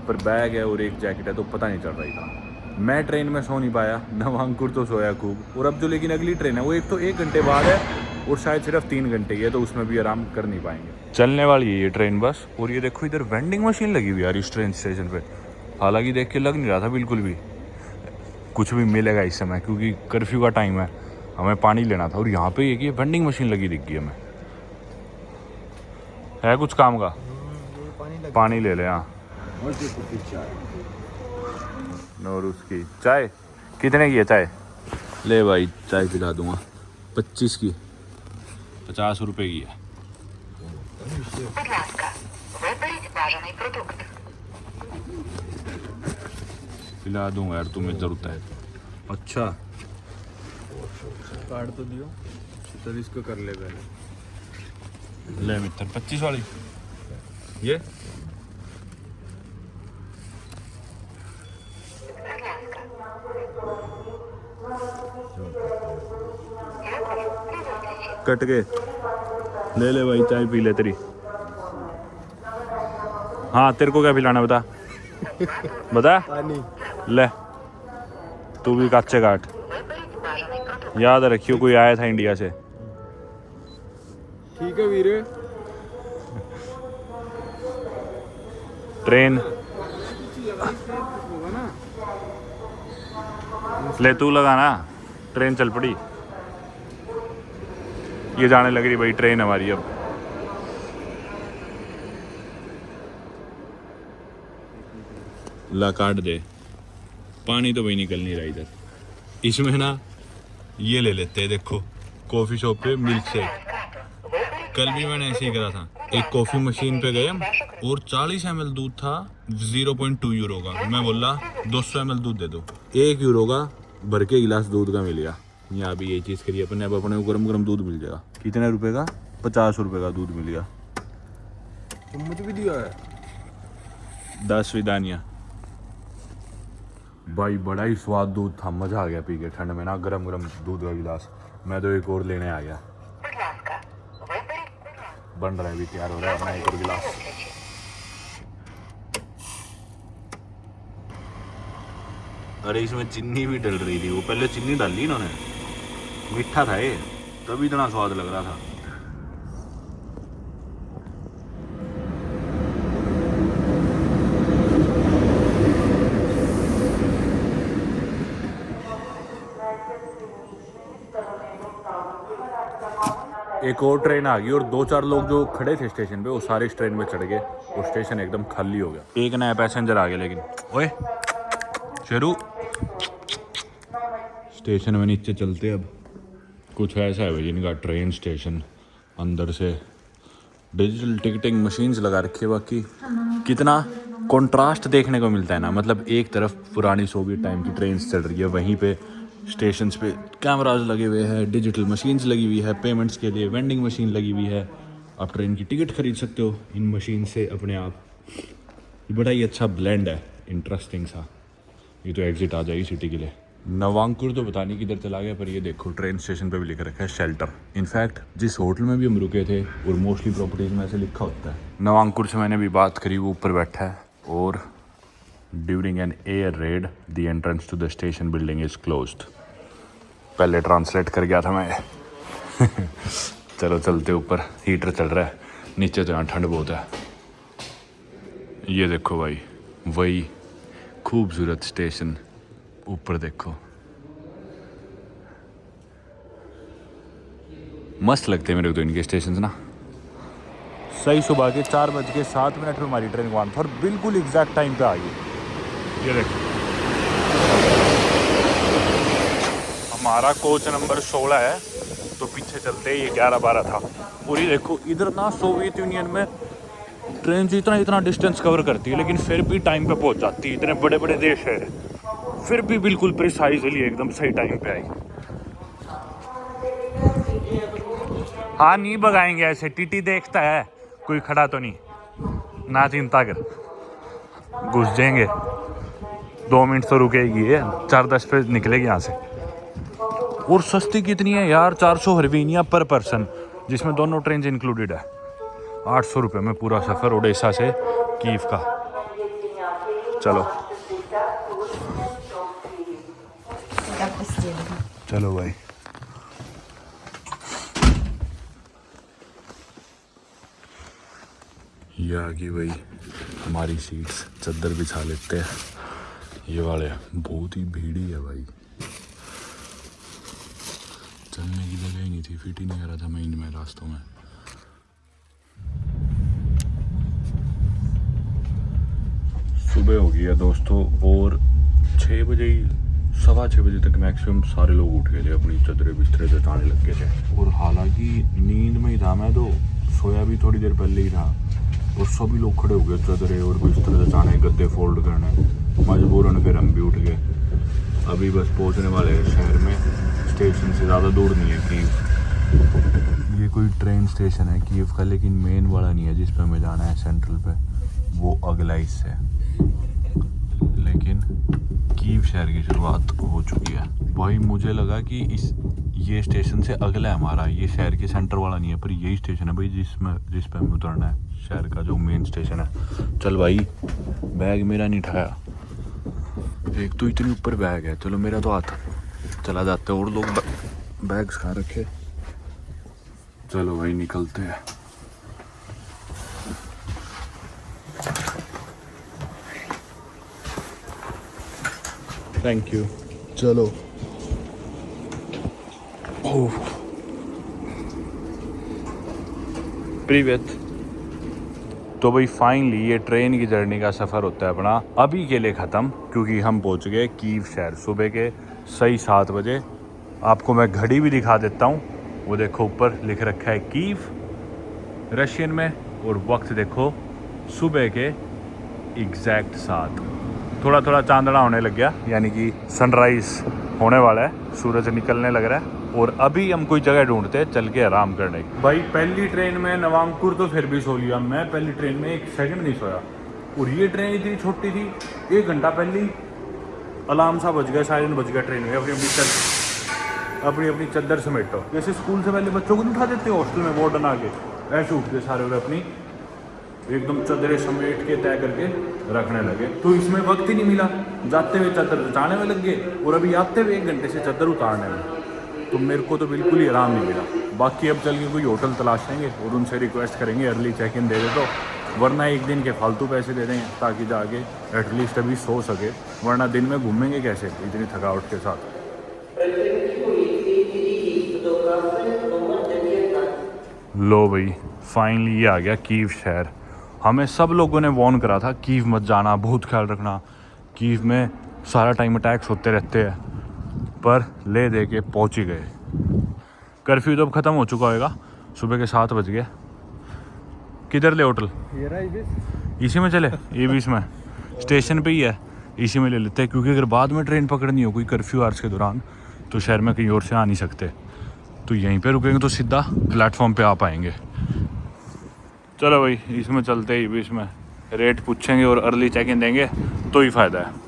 पर बैग है और एक जैकेट है तो पता नहीं चल रही था। मैं ट्रेन में सो नहीं पाया, नवांकुर तो सोया खूब। और अब जो लेकिन अगली ट्रेन है वो एक तो 1 घंटे बाद है और शायद सिर्फ 3 घंटे की है, तो उसमें भी आराम कर नहीं पाएंगे। चलने वाली है ये ट्रेन बस। और ये देखो इधर वेंडिंग मशीन लगी हुई है यार इस ट्रेन स्टेशन पे। हालांकि देख के लग नहीं रहा था बिल्कुल भी कुछ भी मिलेगा इस समय, क्योंकि कर्फ्यू का टाइम है, हमें पानी लेना था। और यहाँ पे ये वेंडिंग मशीन लगी दिख गई हमें। है कुछ काम का? पानी ले ले। हाँ और उसकी चाय कितने की है चाय? ले भाई चाय पिला दूंगा। 25 की, 50 रुपए की है। Будь ласка, виберіть бажаний продукт. पिला दूंगा यार, तुम्हें जरूरत है। अच्छा कार्ड तो दियो, चल इसको कर ले पहले। ले मित्र 25 वाली ये। कट के ले ले भाई, चाय पी ले तेरी। हाँ तेरे को क्या पिलाना बता बता। पानी। ले तू भी काचे काट। याद रखियो कोई आया था इंडिया से। ठीक है वीरे। ट्रेन ले तू लगाना, ट्रेन चल पड़ी। ये जाने लग रही भाई ट्रेन हमारी अब। ला काट दे। पानी तो भाई निकल नहीं रहा इधर। इसमें ना ये ले लेते हैं, देखो कॉफ़ी शॉप पे मिल्क शेक। कल भी मैंने ऐसे ही करा था। एक कॉफ़ी मशीन पे गए हम और 40 ml दूध था 0.2 यूरो का। मैं बोला 200 ml दूध दे दो। 1 यूरो का भर के गिलास दूध का मिल गया। यहाँ भी यही चीज़ करिए अपने, अब अपने को गरम गरम दूध मिल जाएगा। कितने रुपए का? 50 रुपए का दूध मिल गया। चम्मच भी दिया है। 10 विदानिया भाई, बड़ा ही स्वाद दूध था, मज़ा आ गया पी के ठंड में ना, गरम गरम दूध का गिलास। मैं तो एक और लेने आ गया। Будь ласка, виберіть. बन रहा है भी, तैयार हो रहा है अपना एक और गिलास। अरे इसमें चीनी भी डल रही थी, वो पहले चीनी डाली इन्होंने, मीठा था ये, तभी इतना स्वाद लग रहा था। एक और ट्रेन आ गई और 2-4 लोग जो खड़े थे स्टेशन पे वो सारे इस ट्रेन में चढ़ गए और स्टेशन एकदम खाली हो गया। एक नया पैसेंजर आ गया लेकिन। ओए शेरू, स्टेशन में नीचे चलते अब। कुछ ऐसा है भाई इनका ट्रेन स्टेशन, अंदर से डिजिटल टिकटिंग मशीन्स लगा रखी है। बाकी कितना कंट्रास्ट देखने को मिलता है ना, मतलब एक तरफ पुरानी सोवियत टाइम की ट्रेन चल रही है, वहीं पे स्टेशंस पे कैमराज लगे हुए हैं, डिजिटल मशीन्स लगी हुई है, पेमेंट्स के लिए वेंडिंग मशीन लगी हुई है। आप ट्रेन की टिकट खरीद सकते हो इन मशीन से अपने आप। ये बड़ा ही अच्छा ब्लेंड है, इंटरेस्टिंग सा। ये तो एग्जिट आ जाएगी सिटी के लिए। नवांकुर तो पता नहीं किधर चला गया, पर ये देखो ट्रेन स्टेशन पे भी लिखा रखा है शेल्टर। इनफैक्ट जिस होटल में भी हम रुके थे और मोस्टली प्रॉपर्टीज में ऐसे लिखा होता है। नवांकुर से मैंने भी बात करी, वो ऊपर बैठा है। और during an air raid the entrance to the station building is closed. पहले ट्रांसलेट कर गया था मैं। चलो चलते ऊपर, हीटर चल रहा है, नीचे तो यहाँ ठंड बहुत है। ये देखो भाई वही खूबसूरत स्टेशन, ऊपर देखो, मस्त लगते हैं मेरे को तो इनके स्टेशन ना। सही सुबह के 4:07 पे हमारी ट्रेन को आना था और बिल्कुल एग्जैक्ट टाइम पे आ गई। ये देखो हमारा कोच नंबर 16 है, तो पीछे चलते ये 11-12 था। और ये देखो इधर ना सोवियत यूनियन में ट्रेन इतना डिस्टेंस कवर करती है, लेकिन फिर भी टाइम पे पहुंच जाती है। इतने बड़े बड़े देश है, फिर भी बिल्कुल प्रिसाइजली एकदम सही टाइम पे आई। हाँ नहीं भगाएंगे ऐसे, टीटी देखता है कोई खड़ा तो नहीं, ना चिंता कर, घुस जाएंगे। 2 मिनट तो रुकेगी ये, 4:10 पे निकलेगी यहाँ से। और सस्ती कितनी है यार, 400 हर्वेनिया पर पर्सन, जिसमें दोनों ट्रेन इंक्लूडेड है। 800 रुपये में पूरा सफ़र ओडेसा से कीव का। चलो चलो भाई, ये आ गई भाई हमारी सीट्स। चादर बिछा लेते हैं। ये वाले बहुत ही भीड़ी है भाई, चलने की जगह ही नहीं थी, फिट ही नहीं आ रहा था मैं इनमें रास्तों में। सुबह हो गई है दोस्तों, और 6 बजे ही, 6:15 बजे तक मैक्सिमम सारे लोग उठ गए थे, अपनी चादरें बिस्तरे जताने लग गए थे। और हालांकि नींद में ही था मैं, तो सोया भी थोड़ी देर पहले ही था, और सभी लोग खड़े हो गए चादरें और बिस्तर जताने, गद्दे फोल्ड करने। मजबूरन फिर हम भी उठ गए। अभी बस पहुंचने वाले हैं शहर में, स्टेशन से ज़्यादा दूर नहीं है कीव। ये कोई ट्रेन स्टेशन है कीव का, लेकिन मेन वाला नहीं है जिस पे हमें जाना है सेंट्रल पे, वो अगला हिस्सा है। लेकिन कीव शहर की शुरुआत हो चुकी है भाई। मुझे लगा कि ये स्टेशन से अगला है हमारा, ये शहर के सेंटर वाला नहीं है, पर यही स्टेशन है भाई जिस पे हमें उतरना है, शहर का जो मेन स्टेशन है। चल भाई, बैग मेरा नहीं उठाया, एक तो इतनी ऊपर बैग है। चलो मेरा तो हाथ चला जाता है, और लोग बैग्स खा रखे। चलो भाई निकलते हैं। Thank you. चलो ओह प्रिवेट। तो भाई फाइनली ये ट्रेन की जर्नी का सफ़र होता है अपना अभी के लिए ख़त्म, क्योंकि हम पहुंच गए कीव शहर सुबह के सही 7 बजे। आपको मैं घड़ी भी दिखा देता हूँ, वो देखो ऊपर लिख रखा है कीव रशियन में, और वक्त देखो सुबह के एग्जैक्ट 7। थोड़ा थोड़ा चांदना होने लग गया, यानी कि सनराइज़ होने वाला है, सूरज निकलने लग रहा है। और अभी हम कोई जगह ढूंढते हैं चल के आराम करने की। भाई पहली ट्रेन में नवांकुर तो फिर भी सो लिया मैं, पहली ट्रेन में 1 सेकंड नहीं सोया। और ये ट्रेन इतनी छोटी थी, 1 घंटा पहले ही अलार्म सा बज गया, सायरन बज गया ट्रेन में। अपनी अपनी चादर समेटो, जैसे स्कूल से पहले बच्चों को नहीं उठा देते हॉस्टल में वार्डन आके, ऐसे उठ गए सारे और अपनी एकदम चादरें समेट के तय करके रखने लगे। तो इसमें वक्त ही नहीं मिला, जाते हुए चादर उतारने में लग गए, और अभी आते हुए 1 घंटे से चादर उतारने में, तो मेरे को तो बिल्कुल ही आराम नहीं मिला। बाकी अब चल के कोई होटल तलाशेंगे और उनसे रिक्वेस्ट करेंगे अर्ली चेक इन दे दे, तो वरना 1 दिन के फालतू पैसे दे दें ताकि जाके एटलीस्ट अभी सो सके, वरना दिन में घूमेंगे कैसे इतनी थकावट के साथ। लो भाई फाइनली ये आ गया कीव शहर। हमें सब लोगों ने वार्न करा था कीव मत जाना, बहुत ख्याल रखना, कीव में सारा टाइम अटैक्स होते रहते हैं, पर ले दे के पहुँच ही गए। कर्फ्यू तो अब ख़त्म हो चुका होगा, सुबह के 7 बज गए। किधर ले होटल? इसी में चले, ये भी इसमें स्टेशन पे ही है, इसी में ले लेते हैं, क्योंकि अगर बाद में ट्रेन पकड़नी हो कोई कर्फ्यू आवर्स के दौरान तो शहर में कहीं और से आ नहीं सकते, तो यहीं पे रुकेंगे तो सीधा प्लेटफॉर्म पे आ पाएंगे। चलो भाई इसमें चलते ही, भी इसमें रेट पूछेंगे और अर्ली चेक इन देंगे तो ही फ़ायदा है।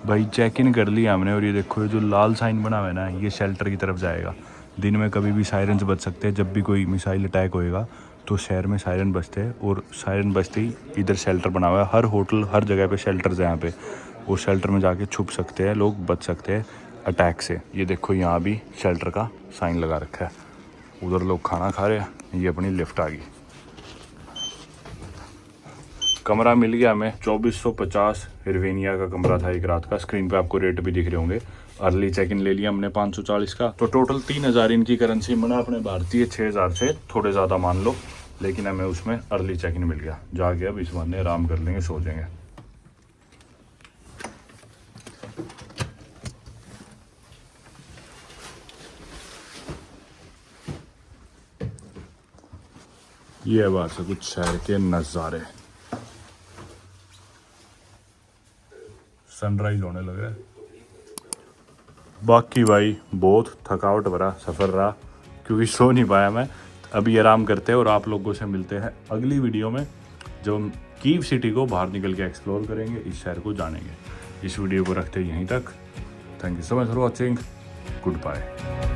भाई चेक इन कर लिया हमने, और ये देखो ये जो लाल साइन बना हुआ है ना, ये शेल्टर की तरफ जाएगा। दिन में कभी भी सायरन्स बज सकते हैं, जब भी कोई मिसाइल अटैक होएगा तो शहर में सायरन बजते हैं, और सायरन बजते ही इधर शेल्टर बना हुआ है। हर होटल हर जगह पे शेल्टर्स हैं यहाँ पे, वो शेल्टर में जाके छुप सकते हैं लोग, बच सकते हैं अटैक से। ये देखो यहाँ भी शेल्टर का साइन लगा रखा है, उधर लोग खाना खा रहे हैं। ये अपनी लिफ्ट आ गई, कमरा मिल गया हमें। 2450 हिरवेनिया का कमरा था एक रात का। स्क्रीन पे आपको रेट भी दिख रहे होंगे। अर्ली चेक इन ले लिया हमने 540 का, तो टोटल 3000 इनकी करेंसी मना अपने भारतीय 6000 से थोड़े ज़्यादा मान लो, लेकिन हमें उसमें अर्ली चेक इन मिल गया। जाके अब इस बहाने आराम कर लेंगे, सो जाएंगे। ये बात है कुछ शहर के नज़ारे। सनराइज होने लगा। बाकी भाई बहुत थकावट भरा सफ़र रहा क्योंकि सो नहीं पाया मैं। अभी आराम करते हैं और आप लोगों से मिलते हैं अगली वीडियो में, जब हम कीव सिटी को बाहर निकल के एक्सप्लोर करेंगे, इस शहर को जानेंगे। इस वीडियो को रखते हैं यहीं तक। Thank you so much for watching. Good bye.